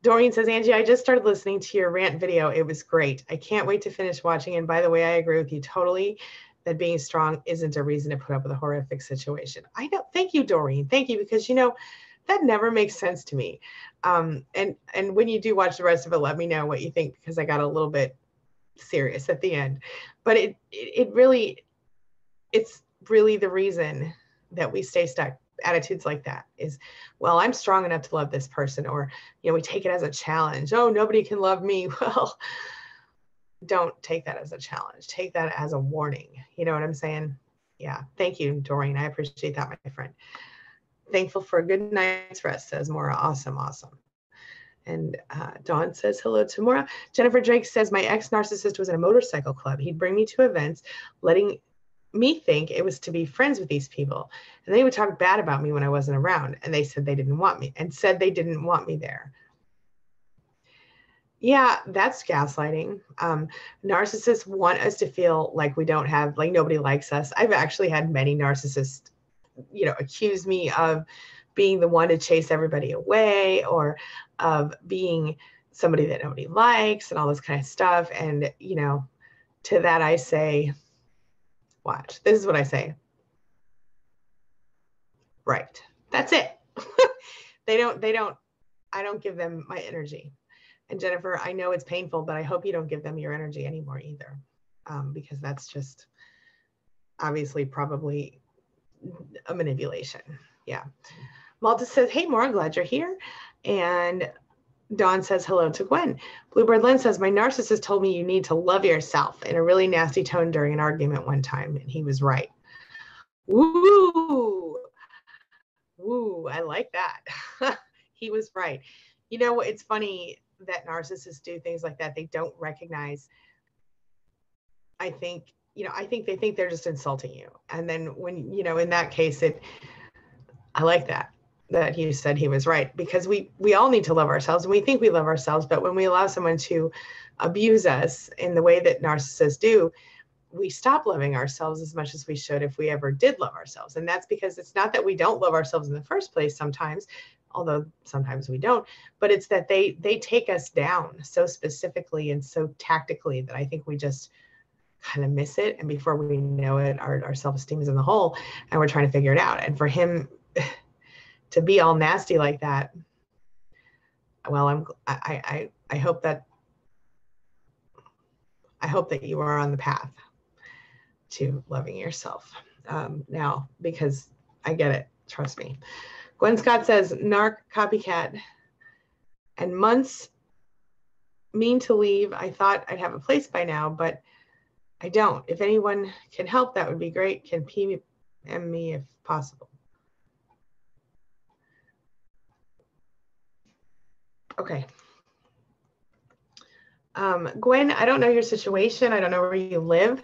Doreen says, Angie, I just started listening to your rant video. It was great. I can't wait to finish watching. And by the way, I agree with you totally that being strong isn't a reason to put up with a horrific situation. I know. Thank you, Doreen. Thank you, because, you know, that never makes sense to me. And when you do watch the rest of it, let me know what you think, because I got a little bit serious at the end. But it's really the reason that we stay stuck. Attitudes like that is, well, I'm strong enough to love this person, or, you know, we take it as a challenge. Oh, nobody can love me. Well, don't take that as a challenge. Take that as a warning. You know what I'm saying? Yeah. Thank you, Doreen. I appreciate that, my friend. Thankful for a good night's rest, says Maura. Awesome. And Dawn says hello to Maura. Jennifer Drake says, my ex-narcissist was in a motorcycle club. He'd bring me to events, letting me think it was to be friends with these people. And they would talk bad about me when I wasn't around. And they said they didn't want me there. Yeah, that's gaslighting. Narcissists want us to feel like we don't have, like nobody likes us. I've actually had many narcissists, you know, accuse me of being the one to chase everybody away, or of being somebody that nobody likes and all this kind of stuff. And, you know, to that I say, watch, this is what I say. Right. That's it. I don't give them my energy. And Jennifer, I know it's painful, but I hope you don't give them your energy anymore either. Because that's just obviously probably a manipulation. Yeah. Malta says, hey, Maura, glad you're here. And Dawn says hello to Gwen. Bluebird Lynn says, my narcissist told me you need to love yourself in a really nasty tone during an argument one time, and he was right. Woo! Woo, I like that. He was right. You know, it's funny that narcissists do things like that. They don't recognize, I think they think they're just insulting you. And then when, you know, in that case, I like that he said he was right, because we all need to love ourselves, and we think we love ourselves, but when we allow someone to abuse us in the way that narcissists do, we stop loving ourselves as much as we should if we ever did love ourselves. And that's because it's not that we don't love ourselves in the first place sometimes, although sometimes we don't, but it's that they take us down so specifically and so tactically that I think we just kind of miss it. And before we know it, our self-esteem is in the hole and we're trying to figure it out. And for him to be all nasty like that, well, I hope that you are on the path to loving yourself now, because I get it. Trust me. Gwen Scott says, narc copycat and months mean to leave. I thought I'd have a place by now, but I don't. If anyone can help, that would be great. Can PM me if possible. Okay. Gwen, I don't know your situation. I don't know where you live.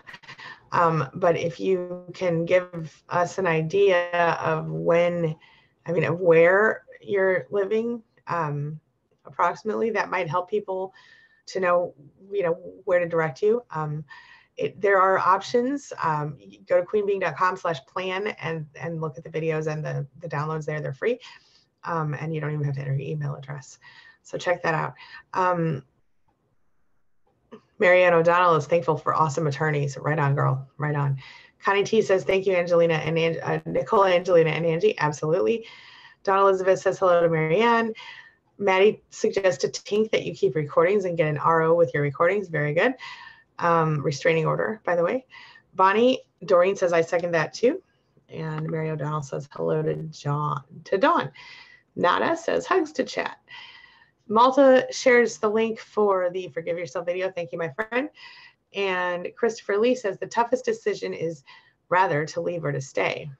But if you can give us an idea of of where you're living, approximately, that might help people to know, where to direct you. There are options. You go to queenbeing.com/plan and look at the videos and the downloads there. They're free. And you don't even have to enter your email address. So check that out. Marianne O'Donnell is thankful for awesome attorneys. Right on, girl. Right on. Connie T says, thank you, Angelina and Nicole, Angelina, and Angie. Absolutely. Dawn Elizabeth says, hello to Marianne. Maddie suggests to Tink that you keep recordings and get an RO with your recordings. Very good. Restraining order, by the way. Bonnie, Doreen says, I second that too. And Mary O'Donnell says, hello to Dawn. Nada says, hugs to chat. Malta shares the link for the Forgive Yourself video. Thank you, my friend. And Christopher Lee says, the toughest decision is rather to leave or to stay.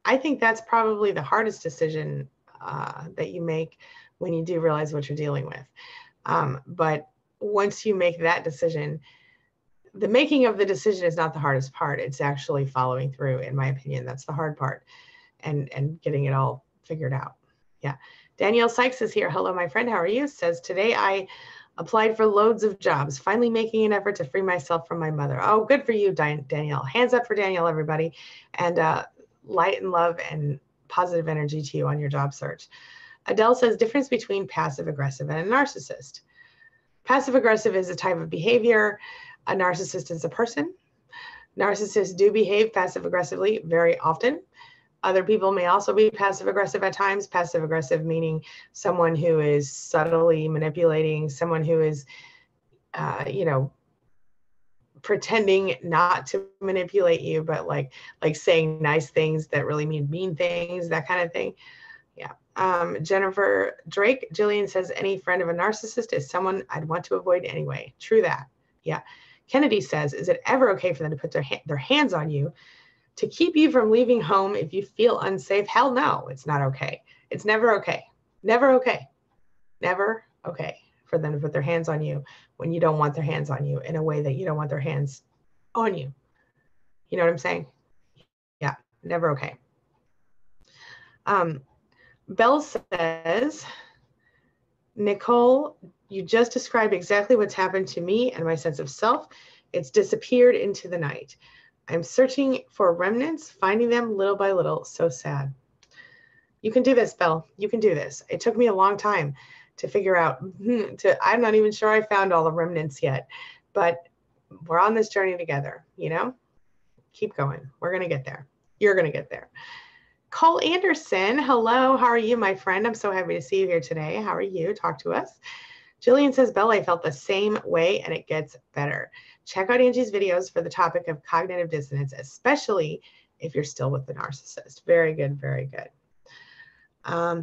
I think that's probably the hardest decision that you make when you do realize what you're dealing with. But once you make that decision, the making of the decision is not the hardest part. It's actually following through, in my opinion. That's the hard part, and getting it all figured out. Yeah. Danielle Sykes is here. Hello, my friend. How are you? Says, today I applied for loads of jobs, finally making an effort to free myself from my mother. Oh, good for you, Danielle. Hands up for Danielle, everybody. And light and love and positive energy to you on your job search. Adele says, difference between passive aggressive and a narcissist. Passive aggressive is a type of behavior. A narcissist is a person. Narcissists do behave passive aggressively very often. Other people may also be passive aggressive at times. Passive aggressive meaning someone who is subtly manipulating, someone who is, pretending not to manipulate you, but like saying nice things that really mean mean things, that kind of thing. Yeah. Jennifer Drake, Jillian says, any friend of a narcissist is someone I'd want to avoid anyway. True that. Yeah. Kennedy says, is it ever okay for them to put their hands on you to keep you from leaving home if you feel unsafe? Hell no, it's not okay. It's never okay. Never okay. Never okay for them to put their hands on you when you don't want their hands on you in a way that you don't want their hands on you. You know what I'm saying? Yeah, never okay. Belle says, Nicole, you just described exactly what's happened to me and my sense of self. It's disappeared into the night. I'm searching for remnants, finding them little by little. So sad. You can do this, Belle. You can do this. It took me a long time to figure out, I'm not even sure I found all the remnants yet, but we're on this journey together, you know? Keep going. We're going to get there. You're going to get there. Cole Anderson, hello. How are you, my friend? I'm so happy to see you here today. How are you? Talk to us. Jillian says, Belle, I felt the same way and it gets better. Check out Angie's videos for the topic of cognitive dissonance, especially if you're still with the narcissist. Very good, very good.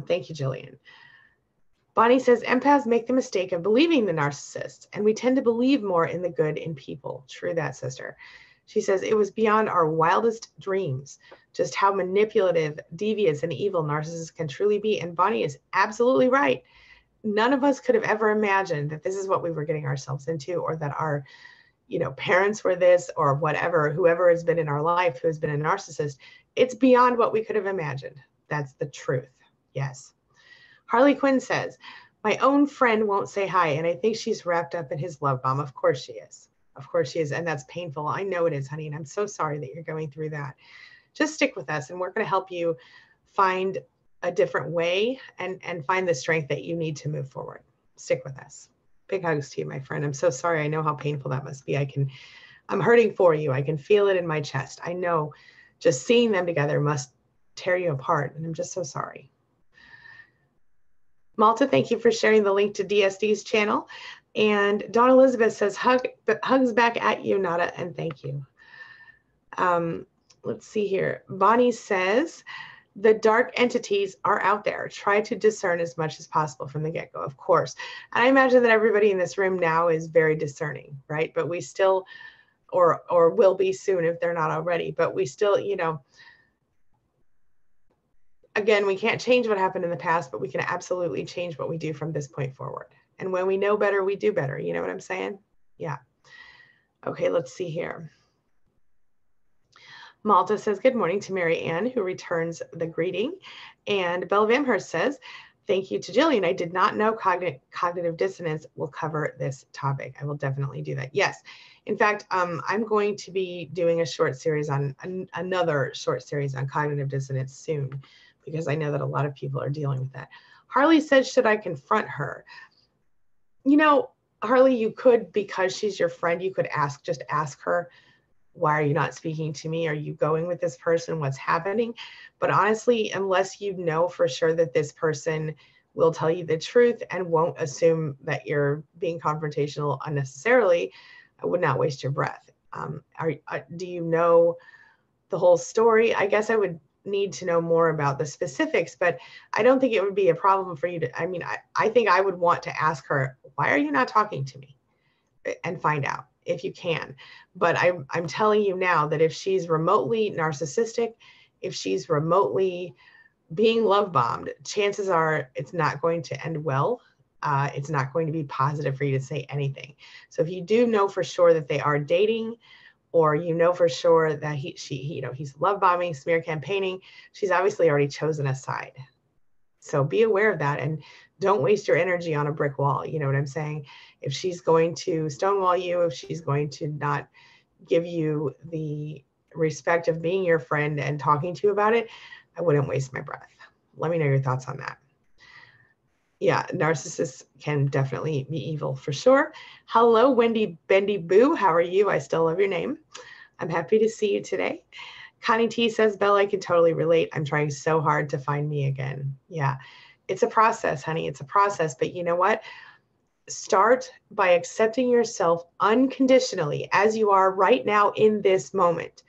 Thank you, Jillian. Bonnie says, empaths make the mistake of believing the narcissist, and we tend to believe more in the good in people. True that, sister. She says, it was beyond our wildest dreams, just how manipulative, devious, and evil narcissists can truly be. And Bonnie is absolutely right. None of us could have ever imagined that this is what we were getting ourselves into, or that our, parents were this, or whatever, whoever has been in our life who has been a narcissist. It's beyond what we could have imagined. That's the truth. Yes. Harley Quinn says, my own friend won't say hi, and I think she's wrapped up in his love bomb. Of course she is. Of course she is. And that's painful. I know it is, honey. And I'm so sorry that you're going through that. Just stick with us, and we're going to help you find a different way and find the strength that you need to move forward. Stick with us. Big hugs to you, my friend. I'm so sorry. I know how painful that must be. I'm hurting for you. I can feel it in my chest. I know just seeing them together must tear you apart. And I'm just so sorry. Malta, thank you for sharing the link to DSD's channel. And Dawn Elizabeth says, hugs back at you, Nada, and thank you. Let's see here. Bonnie says, the dark entities are out there. Try to discern as much as possible from the get-go, of course. And I imagine that everybody in this room now is very discerning, right? But we still, or will be soon if they're not already, but we still, again, we can't change what happened in the past, but we can absolutely change what we do from this point forward. And when we know better, we do better. You know what I'm saying? Yeah. Okay, let's see here. Malta says, good morning to Mary Ann, who returns the greeting. And Belle Vamhurst says, thank you to Jillian. I did not know cognitive dissonance will cover this topic. I will definitely do that. Yes. In fact, I'm going to be doing a short series on another short series on cognitive dissonance soon, because I know that a lot of people are dealing with that. Harley said, should I confront her? Harley, you could, because she's your friend, you could just ask her, why are you not speaking to me? Are you going with this person? What's happening? But honestly, unless you know for sure that this person will tell you the truth and won't assume that you're being confrontational unnecessarily, I would not waste your breath. Do you know the whole story? I guess I would need to know more about the specifics, but I don't think it would be a problem for you to, I think I would want to ask her, why are you not talking to me? And find out if you can. But I'm telling you now that if she's remotely narcissistic, if she's remotely being love bombed, chances are it's not going to end well. It's not going to be positive for you to say anything. So if you do know for sure that they are dating, or you know for sure that he's love bombing, smear campaigning, she's obviously already chosen a side. So be aware of that and don't waste your energy on a brick wall. You know what I'm saying? If she's going to stonewall you, if she's going to not give you the respect of being your friend and talking to you about it, I wouldn't waste my breath. Let me know your thoughts on that. Yeah, narcissists can definitely be evil for sure. Hello, Wendy Bendy Boo. How are you? I still love your name. I'm happy to see you today. Connie T says, Belle, I can totally relate. I'm trying so hard to find me again. Yeah, it's a process, honey. It's a process. But you know what? Start by accepting yourself unconditionally as you are right now in this moment.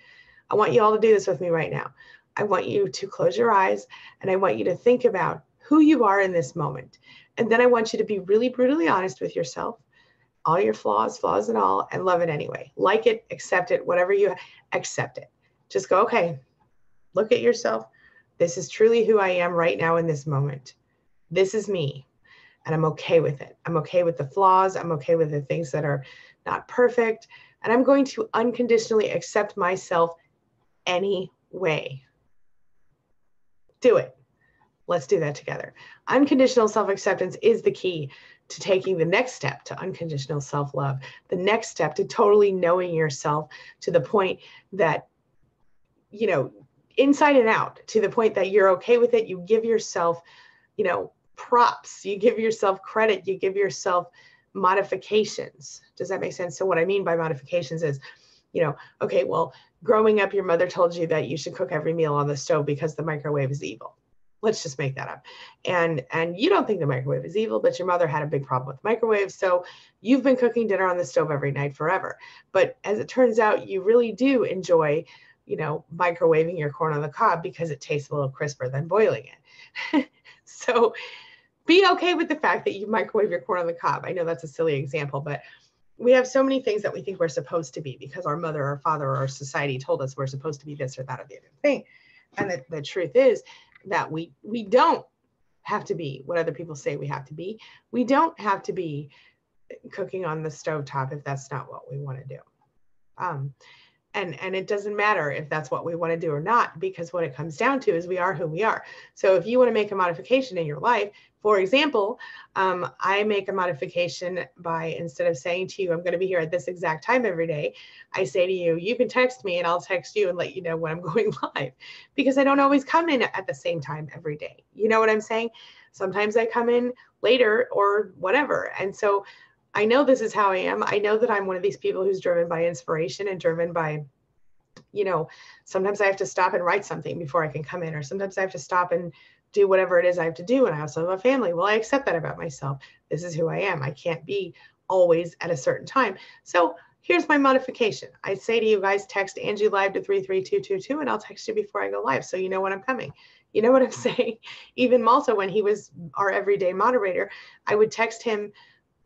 I want you all to do this with me right now. I want you to close your eyes and I want you to think about who you are in this moment. And then I want you to be really brutally honest with yourself, all your flaws and all, and love it anyway. Like it, accept it, whatever you accept it. Just go, okay, look at yourself. This is truly who I am right now in this moment. This is me. And I'm okay with it. I'm okay with the flaws. I'm okay with the things that are not perfect. And I'm going to unconditionally accept myself anyway. Do it. Let's do that together. Unconditional self-acceptance is the key to taking the next step to unconditional self-love, the next step to totally knowing yourself to the point that, you know, inside and out, to the point that you're okay with it. You give yourself, you know, props, you give yourself credit, you give yourself modifications. Does that make sense? So what I mean by modifications is, you know, okay, well, growing up, your mother told you that you should cook every meal on the stove because the microwave is evil. Let's just make that up. And you don't think the microwave is evil, but your mother had a big problem with microwaves. So you've been cooking dinner on the stove every night forever. But as it turns out, you really do enjoy, you know, microwaving your corn on the cob because it tastes a little crisper than boiling it. So be okay with the fact that you microwave your corn on the cob. I know that's a silly example, but we have so many things that we think we're supposed to be because our mother or father or society told us we're supposed to be this or that or the other thing. And the truth is that we don't have to be what other people say we have to be. We don't have to be cooking on the stovetop if that's not what we want to do. And it doesn't matter if that's what we want to do or not, because what it comes down to is we are who we are. So if you want to make a modification in your life, for example, I make a modification by, instead of saying to you, I'm going to be here at this exact time every day, I say to you, you can text me and I'll text you and let you know when I'm going live, because I don't always come in at the same time every day. You know what I'm saying? Sometimes I come in later or whatever. And so I know this is how I am. I know that I'm one of these people who's driven by inspiration and driven by, you know, sometimes I have to stop and write something before I can come in, or sometimes I have to stop and do whatever it is I have to do. And I also have a family. Well, I accept that about myself. This is who I am. I can't be always at a certain time. So here's my modification. I say to you guys, text AngieLive to 33222 and I'll text you before I go live, so you know when I'm coming. You know what I'm saying? Even Malta, when he was our everyday moderator, I would text him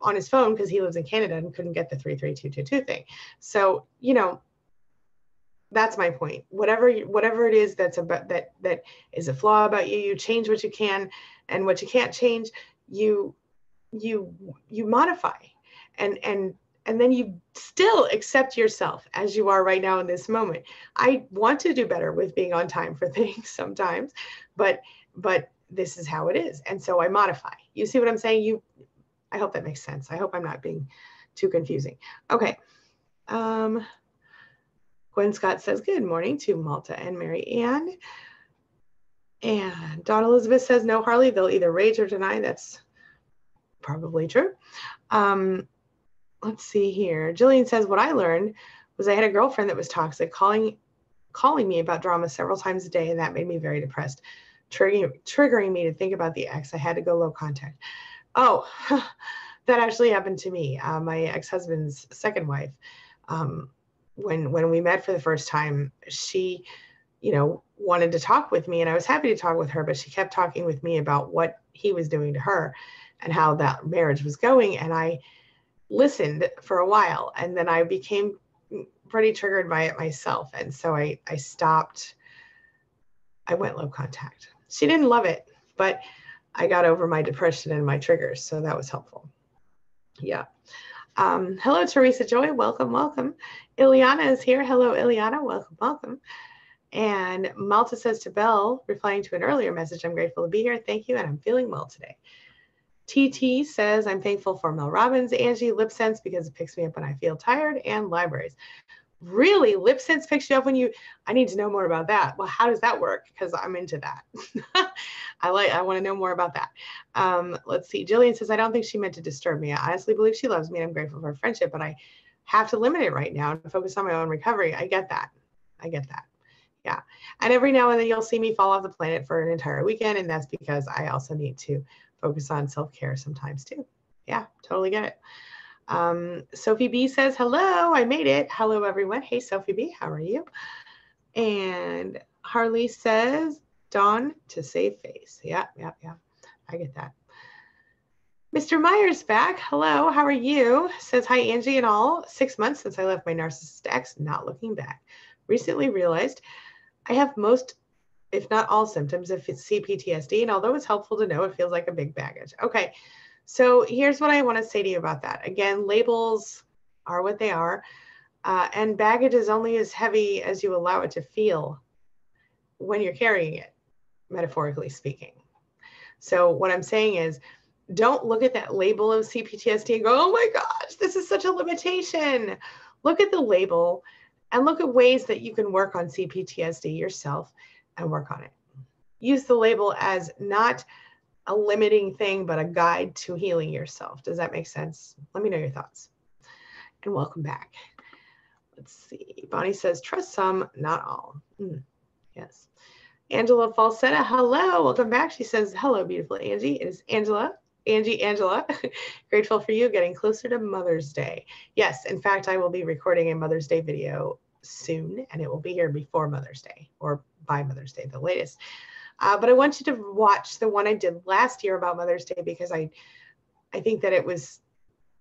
on his phone because he lives in Canada and couldn't get the 33222 thing. So, you know, that's my point. Whatever it is that's about that is a flaw about you, you change what you can, and what you can't change, you modify, and then you still accept yourself as you are right now in this moment. I want to do better with being on time for things sometimes, but this is how it is, and so I modify. You see what I'm saying? I hope that makes sense. I hope I'm not being too confusing. Okay. Gwen Scott says, good morning to Malta and Mary Ann. And Dawn Elizabeth says, no, Harley, they'll either rage or deny. That's probably true. let's see here. Jillian says, what I learned was I had a girlfriend that was toxic, calling me about drama several times a day, and that made me very depressed, triggering me to think about the ex. I had to go low contact. Oh, that actually happened to me. My ex-husband's second wife, when we met for the first time, she, wanted to talk with me, and I was happy to talk with her, but she kept talking with me about what he was doing to her and how that marriage was going. And I listened for a while, and then I became pretty triggered by it myself. And so I stopped. I went low contact. She didn't love it, but I got over my depression and my triggers. So that was helpful. Yeah. Hello, Teresa Joy. Welcome, welcome. Ileana is here. Hello, Ileana. Welcome, welcome. And Malta says to Belle, replying to an earlier message, I'm grateful to be here. Thank you. And I'm feeling well today. TT says, I'm thankful for Mel Robbins, Angie, Lip Sense, because it picks me up when I feel tired, and libraries. Really? Lip Sense picks you up when I need to know more about that. Well, how does that work? Because I'm into that. I want to know more about that. Let's see. Jillian says, I don't think she meant to disturb me. I honestly believe she loves me, and I'm grateful for her friendship, but I have to limit it right now to focus on my own recovery. I get that. Yeah. And every now and then you'll see me fall off the planet for an entire weekend. And that's because I also need to focus on self-care sometimes too. Yeah, totally get it. Sophie B says, hello, I made it. Hello, everyone. Hey, Sophie B, how are you? And Harley says, Dawn to save face. Yeah. I get that. Mr. Myers back. Hello, how are you? Says, hi, Angie and all. 6 months since I left my narcissist ex, not looking back. Recently realized I have most, if not all, symptoms of CPTSD, and although it's helpful to know, it feels like a big baggage. Okay, so here's what I want to say to you about that. Again, labels are what they are, and baggage is only as heavy as you allow it to feel when you're carrying it, metaphorically speaking. So what I'm saying is, don't look at that label of CPTSD and go, oh my gosh, this is such a limitation. Look at the label and look at ways that you can work on CPTSD yourself and work on it. Use the label as not a limiting thing, but a guide to healing yourself. Does that make sense? Let me know your thoughts. And welcome back. Let's see. Bonnie says, trust some, not all. Yes. Angela Falsetta, hello. Welcome back. She says, hello, beautiful Angie. It is Angela. Angela, grateful for you getting closer to Mother's Day. Yes, in fact, I will be recording a Mother's Day video soon, and it will be here before Mother's Day or by Mother's Day, the latest. But I want you to watch the one I did last year about Mother's Day because I think that it was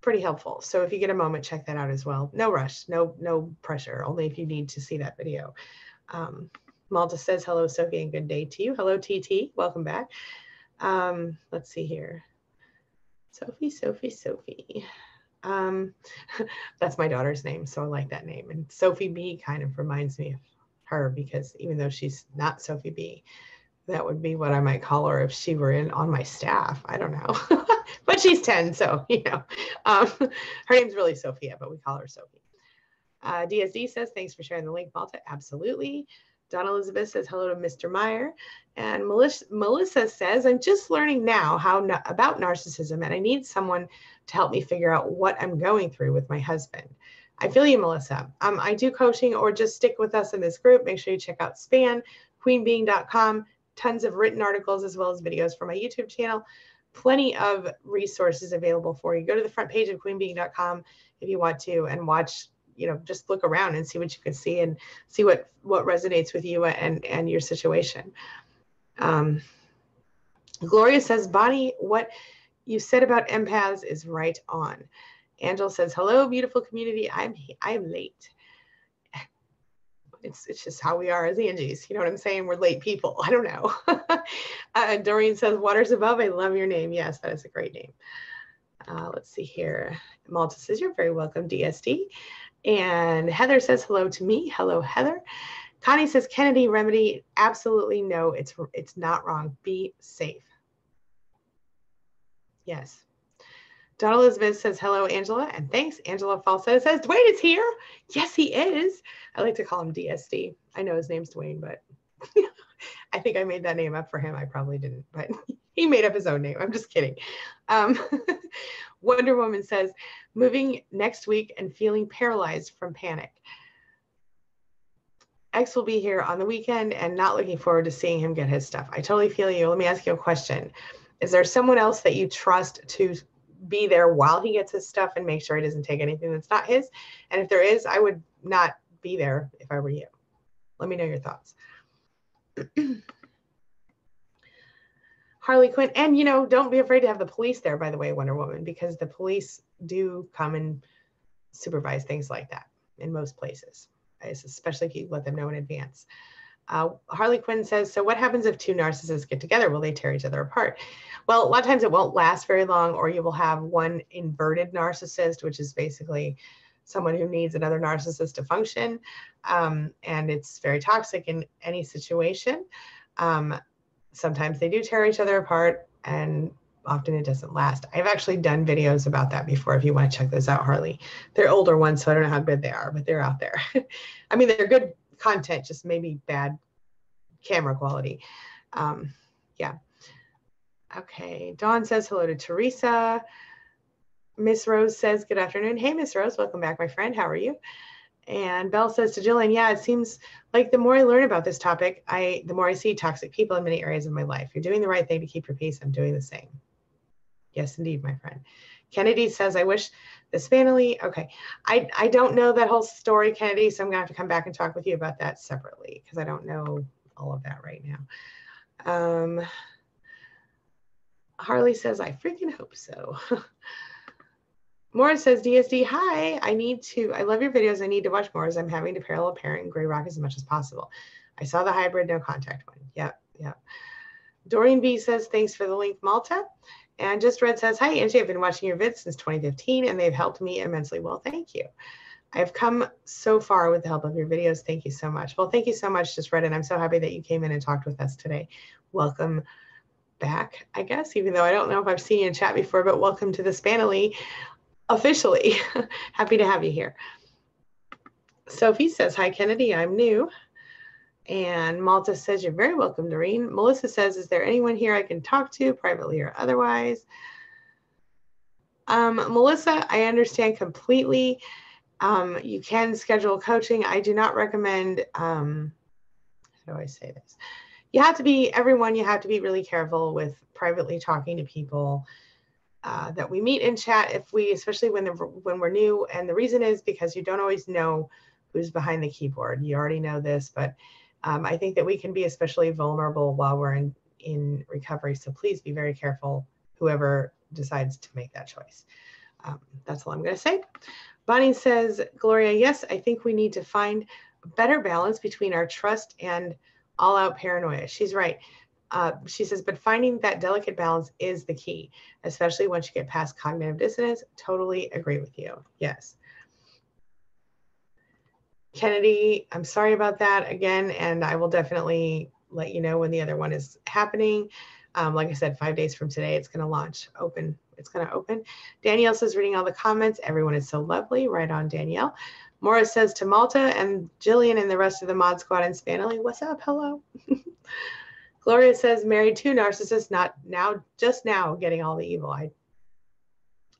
pretty helpful. So if you get a moment, check that out as well. No rush, no pressure, only if you need to see that video. Malta says, hello, Sophie, and good day to you. Hello, TT. Welcome back. Let's see here. Sophie. That's my daughter's name, so I like that name. And Sophie B kind of reminds me of her because even though she's not Sophie B, that would be what I might call her if she were on my staff. I don't know. But she's 10, so, her name's really Sophia, but we call her Sophie. DSD says, thanks for sharing the link, Malta. Absolutely. Donna Elizabeth says, hello to Mr. Meyer. And Melissa says, I'm just learning now about narcissism, and I need someone to help me figure out what I'm going through with my husband. I feel you, Melissa. I do coaching, or just stick with us in this group. Make sure you check out SPAN, queenbeing.com, tons of written articles as well as videos from my YouTube channel. Plenty of resources available for you. Go to the front page of queenbeing.com if you want to and watch, just look around and see what you can see and see what resonates with you and your situation. Gloria says, Bonnie, what you said about empaths is right on. Angela says, hello, beautiful community. I'm late. It's just how we are as Angies. You know what I'm saying? We're late people. I don't know. Doreen says, waters above. I love your name. Yes, that is a great name. Let's see here. Malta says, you're very welcome, DSD. And Heather says, hello to me. Hello, Heather. Connie says, Kennedy remedy. Absolutely no, it's not wrong. Be safe. Yes. Donna Elizabeth says, hello, Angela. And thanks. Angela Falsetta says, Dwayne is here. Yes, he is. I like to call him DSD. I know his name's Dwayne, but I think I made that name up for him. I probably didn't, but He made up his own name. I'm just kidding. Wonder Woman says, moving next week and feeling paralyzed from panic. X will be here on the weekend and not looking forward to seeing him get his stuff. I totally feel you. Let me ask you a question. Is there someone else that you trust to be there while he gets his stuff and make sure he doesn't take anything that's not his? And if there is, I would not be there if I were you. Let me know your thoughts. Harley Quinn, and you know, don't be afraid to have the police there, by the way, Wonder Woman, because the police do come and supervise things like that in most places, especially if you let them know in advance. Harley Quinn says, so what happens if two narcissists get together? Will they tear each other apart? Well, a lot of times it won't last very long, or you will have one inverted narcissist, which is basically someone who needs another narcissist to function. And it's very toxic in any situation. Sometimes they do tear each other apart, and often it doesn't last. I've actually done videos about that before if you want to check those out, Harley. They're older ones, so I don't know how good they are, but they're out there. I mean, they're good content, just maybe bad camera quality. Yeah. Okay. Dawn says hello to Teresa. Miss Rose says, good afternoon. Hey, Miss Rose, welcome back, my friend. How are you? And Belle says to Jillian, yeah, it seems like the more I learn about this topic, the more I see toxic people in many areas of my life. You're doing the right thing to keep your peace. I'm doing the same. Yes, indeed, my friend. Kennedy says, I wish this family, okay. I don't know that whole story, Kennedy, so I'm gonna have to come back and talk with you about that separately because I don't know all of that right now. Harley says, I freaking hope so. Morris says, DSD, hi, I love your videos. I need to watch more as I'm having to parallel parent in Gray Rock as much as possible. I saw the hybrid no contact one. Yep. Doreen B says, thanks for the link, Malta. And Just Red says, hi, Angie, I've been watching your vids since 2015 and they've helped me immensely. Well, thank you. I've come so far with the help of your videos. Thank you so much. Well, thank you so much, Just Red. And I'm so happy that you came in and talked with us today. Welcome back, I guess, even though I don't know if I've seen you in chat before, but welcome to the Spanily. Officially. Happy to have you here. Sophie says, hi, Kennedy, I'm new. And Malta says, you're very welcome, Doreen. Melissa says, is there anyone here I can talk to privately or otherwise? Melissa, I understand completely. You can schedule coaching. I do not recommend, how do I say this? You have to be really careful with privately talking to people that we meet in chat, especially when we're new. And the reason is because you don't always know who's behind the keyboard. You already know this, but I think that we can be especially vulnerable while we're in recovery. So please be very careful, whoever decides to make that choice. That's all I'm going to say. Bonnie says, Gloria, yes, I think we need to find a better balance between our trust and all-out paranoia. She's right. She says, but finding that delicate balance is the key, especially once you get past cognitive dissonance. Totally agree with you. Yes. Kennedy, I'm sorry about that again, and I will definitely let you know when the other one is happening. Like I said, 5 days from today, it's going to launch open. It's going to open. Danielle says, reading all the comments, everyone is so lovely. Right on, Danielle. Morris says to Malta and Jillian and the rest of the mod squad and Spanily, what's up? Hello. Gloria says, married to narcissists, not now, just now getting all the evil. I've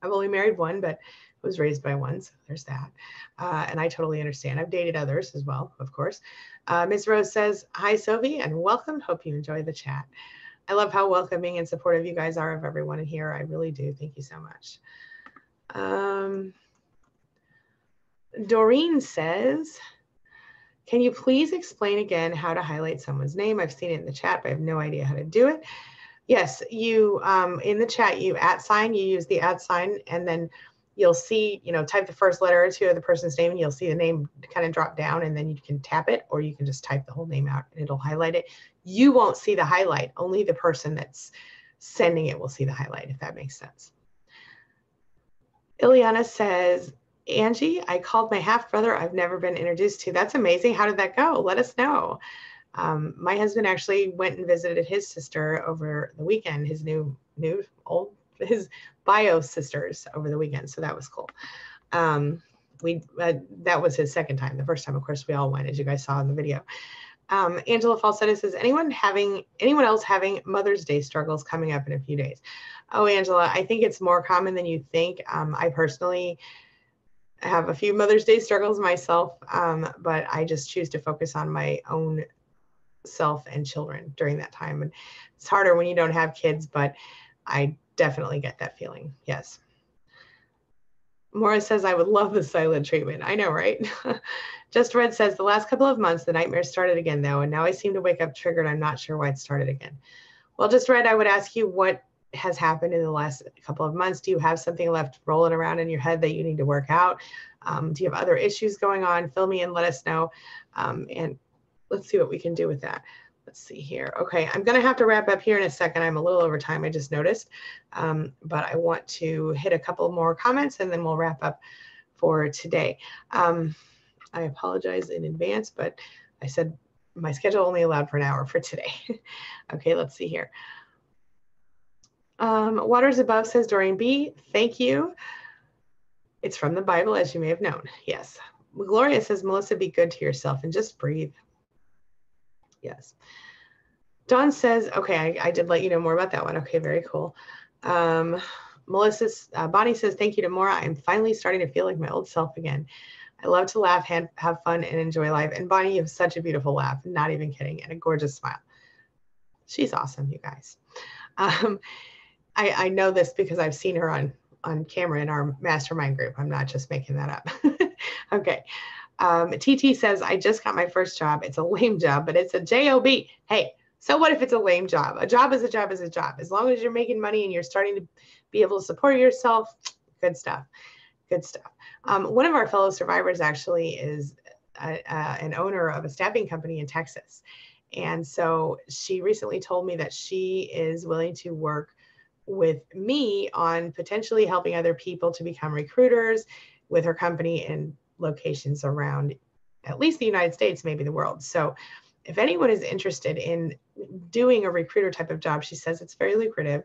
only married one, but was raised by one, so there's that. And I totally understand. I've dated others as well, of course. Ms. Rose says, hi, Sophie, and welcome. Hope you enjoy the chat. I love how welcoming and supportive you guys are of everyone in here. I really do. Thank you so much. Doreen says, can you please explain again how to highlight someone's name? I've seen it in the chat, but I have no idea how to do it. Yes, you in the chat, you use the @ sign, and then you'll see, type the first letter or two of the person's name, and you'll see the name kind of drop down, and then you can tap it, or you can just type the whole name out and it'll highlight it. You won't see the highlight. Only the person that's sending it will see the highlight, if that makes sense. Ileana says, Angie, I called my half brother I've never been introduced to. That's amazing. How did that go? Let us know. My husband actually went and visited his sister over the weekend, his his bio sisters over the weekend. So that was cool. That was his second time. The first time, of course, we all went, as you guys saw in the video. Angela Falsetta says, anyone else having Mother's Day struggles coming up in a few days? Oh, Angela, I think it's more common than you think. I personally have a few Mother's Day struggles myself, but I just choose to focus on my own self and children during that time. And it's harder when you don't have kids, but I definitely get that feeling. Yes. Morris says, I would love the silent treatment. I know, right? Just Red says, the last couple of months, the nightmares started again, though, and now I seem to wake up triggered. I'm not sure why it started again. Well, Just Red, I would ask you what has happened in the last couple of months. Do you have something left rolling around in your head that you need to work out? Do you have other issues going on? Fill me in, let us know, and let's see what we can do with that. Let's see here. Okay, I'm going to have to wrap up here in a second. I'm a little over time, I just noticed, but I want to hit a couple more comments and then we'll wrap up for today. I apologize in advance, but I said my schedule only allowed for an hour for today. Okay, let's see here. Waters Above says, Doreen B., thank you. It's from the Bible, as you may have known. Yes. Gloria says, Melissa, be good to yourself and just breathe. Yes. Dawn says, okay, I did let you know more about that one. Okay, very cool. Bonnie says, thank you to Maura. I'm finally starting to feel like my old self again. I love to laugh, have fun, and enjoy life. And Bonnie, you have such a beautiful laugh, not even kidding, and a gorgeous smile. She's awesome, you guys. I know this because I've seen her on camera in our mastermind group. I'm not just making that up. Okay. TT says, I just got my first job. It's a lame job, but it's a job. Hey, so what if it's a lame job? A job is a job is a job. As long as you're making money and you're starting to be able to support yourself, good stuff. Good stuff. One of our fellow survivors actually is an owner of a staffing company in Texas. And so she recently told me that she is willing to work with me on potentially helping other people to become recruiters with her company in locations around at least the United States, maybe the world. So if anyone is interested in doing a recruiter type of job, she says it's very lucrative,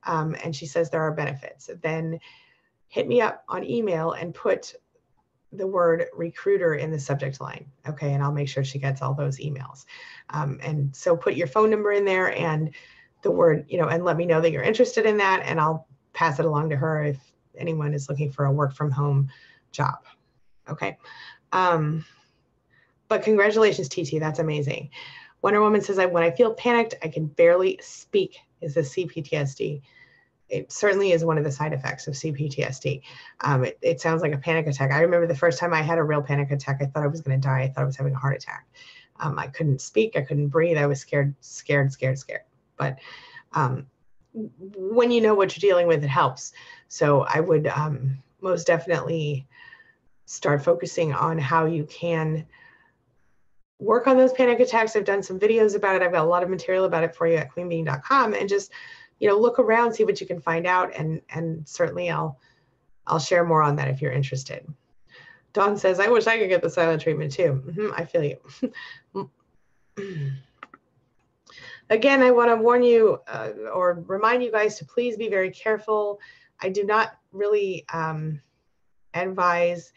and she says there are benefits, then hit me up on email and put the word recruiter in the subject line. Okay, and I'll make sure she gets all those emails. And so put your phone number in there and the word, and let me know that you're interested in that, and I'll pass it along to her if anyone is looking for a work from home job. Okay. But congratulations, TT, that's amazing. Wonder Woman says, when I feel panicked, I can barely speak. Is this CPTSD? It certainly is one of the side effects of CPTSD. It sounds like a panic attack. I remember the first time I had a real panic attack, I thought I was going to die. I thought I was having a heart attack. I couldn't speak. I couldn't breathe. I was scared. But when you know what you're dealing with, it helps. So I would most definitely start focusing on how you can work on those panic attacks. I've done some videos about it. I've got a lot of material about it for you at queenbeing.com, and just, look around, see what you can find out. And certainly I'll share more on that if you're interested. Dawn says, I wish I could get the silent treatment too. I feel you. Again, I want to warn you or remind you guys to please be very careful. I do not really advise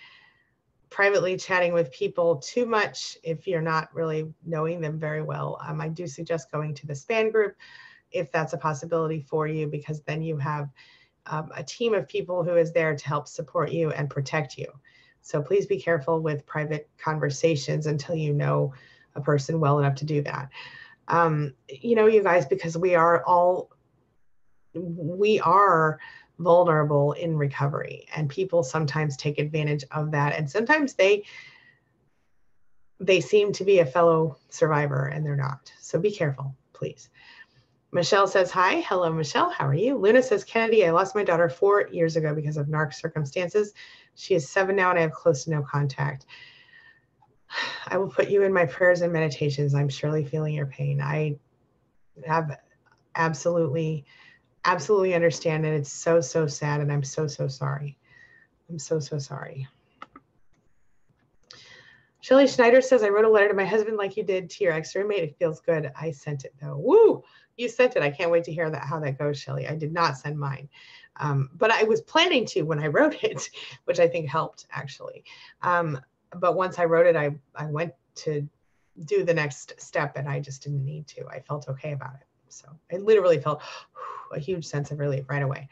privately chatting with people too much if you're not really knowing them very well. I do suggest going to the SPAN group if that's a possibility for you, because then you have a team of people who is there to help support you and protect you. So please be careful with private conversations until you know a person well enough to do that. You guys, because we are vulnerable in recovery, and people sometimes take advantage of that. And sometimes they seem to be a fellow survivor and they're not. So be careful, please. Michelle says, hi. Hello, Michelle. How are you? Luna says, Kennedy, I lost my daughter 4 years ago because of narc circumstances. She is 7 now and I have close to no contact. I will put you in my prayers and meditations. I'm surely feeling your pain. I have absolutely understand it. It's so sad, and I'm so sorry. I'm so sorry. Shelly Schneider says, I wrote a letter to my husband like you did to your ex-roommate. It feels good. I sent it though. Woo! You sent it. I can't wait to hear how that goes, Shelly. I did not send mine. But I was planning to when I wrote it, which I think helped actually. But once I wrote it, I went to do the next step, and I just didn't need to. I felt okay about it. So I literally felt a huge sense of relief right away.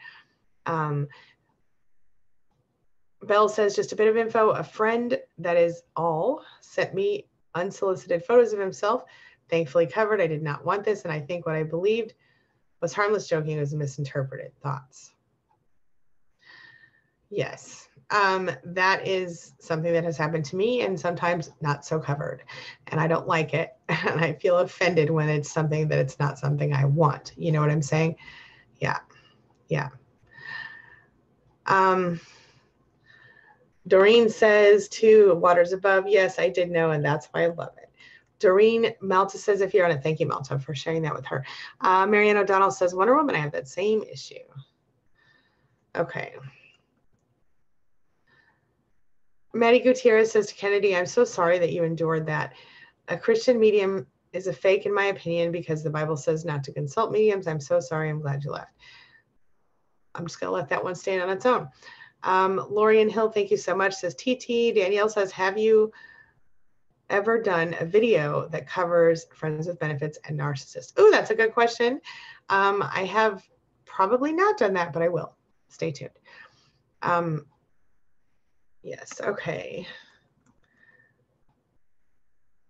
Belle says, just a bit of info. A friend that is all sent me unsolicited photos of himself, thankfully covered. I did not want this, and I think what I believed was harmless joking was misinterpreted. Thoughts? Yes, that is something that has happened to me, and sometimes not so covered, and I don't like it, and I feel offended when it's something that it's not something I want. You know what I'm saying? Yeah, yeah. Doreen says too, waters above. Yes, I did know, and that's why I love it. Doreen Malta says, if you're on it, thank you, Malta, for sharing that with her. Marianne O'Donnell says, Wonder Woman, I have that same issue. Okay. Maddie Gutierrez says to Kennedy, I'm so sorry that you endured that. A Christian medium is a fake, in my opinion, because the Bible says not to consult mediums. I'm so sorry. I'm glad you left. I'm just going to let that one stand on its own. Lorian Hill, thank you so much, says TT. Danielle says, have you ever done a video that covers friends with benefits and narcissists? Oh, that's a good question. I have probably not done that, but I will. Stay tuned. Yes, okay.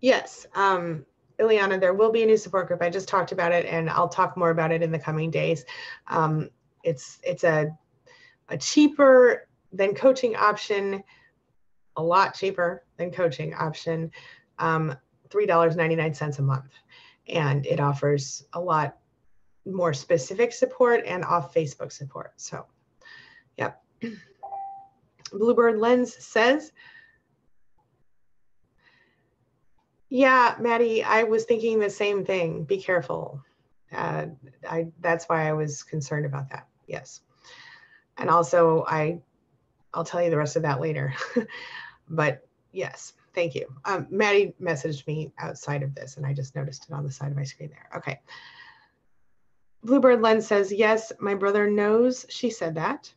Yes, Ileana, there will be a new support group. I just talked about it, and I'll talk more about it in the coming days. It's a cheaper than coaching option, a lot cheaper than coaching option, $3.99 a month. And it offers a lot more specific support and off Facebook support. So, yep. Bluebird Lens says, yeah, Maddie, I was thinking the same thing. Be careful. That's why I was concerned about that. Yes. And also, I'll tell you the rest of that later. But yes, thank you. Maddie messaged me outside of this, and I just noticed it on the side of my screen there. Okay. Bluebird Lens says, yes, my brother knows she said that.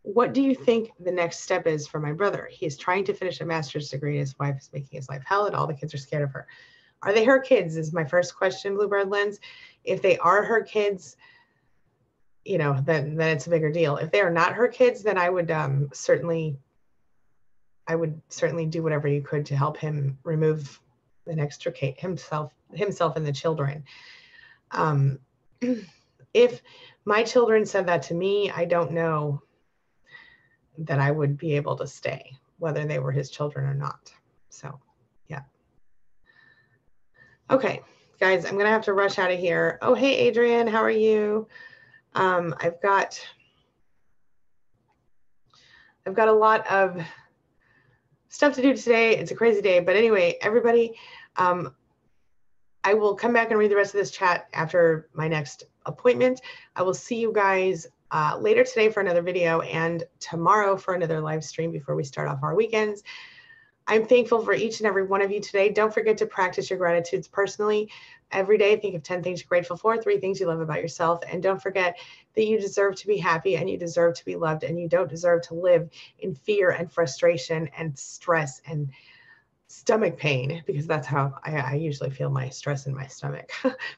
What do you think the next step is for my brother? He is trying to finish a master's degree. His wife is making his life hell, and all the kids are scared of her. Are they her kids is my first question, Bluebird Lens. If they are her kids, you know, then it's a bigger deal. If they are not her kids, then I would certainly do whatever you could to help him remove and extricate himself and the children. If my children said that to me, I don't know that I would be able to stay, whether they were his children or not. So, yeah. Okay, guys, I'm gonna have to rush out of here. Oh, hey, Adrian, how are you? I've got a lot of stuff to do today. It's a crazy day, but anyway, everybody, I will come back and read the rest of this chat after my next appointment. I will see you guys later today for another video and tomorrow for another live stream before we start off our weekends. I'm thankful for each and every one of you today. Don't forget to practice your gratitudes personally. Every day, think of 10 things you're grateful for, 3 things you love about yourself. And don't forget that you deserve to be happy and you deserve to be loved, and you don't deserve to live in fear and frustration and stress and stomach pain, because that's how I usually feel my stress in my stomach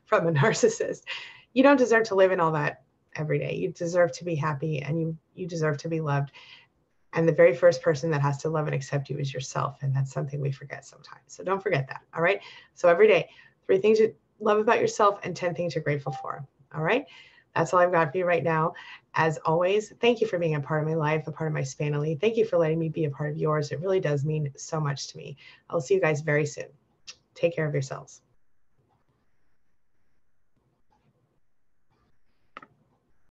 from a narcissist. You don't deserve to live in all that every day. You deserve to be happy, and you deserve to be loved. And the very first person that has to love and accept you is yourself. And that's something we forget sometimes. So don't forget that. All right. So every day, 3 things you love about yourself and 10 things you're grateful for. All right. That's all I've got for you right now. As always, thank you for being a part of my life, a part of my family. Thank you for letting me be a part of yours. It really does mean so much to me. I'll see you guys very soon. Take care of yourselves.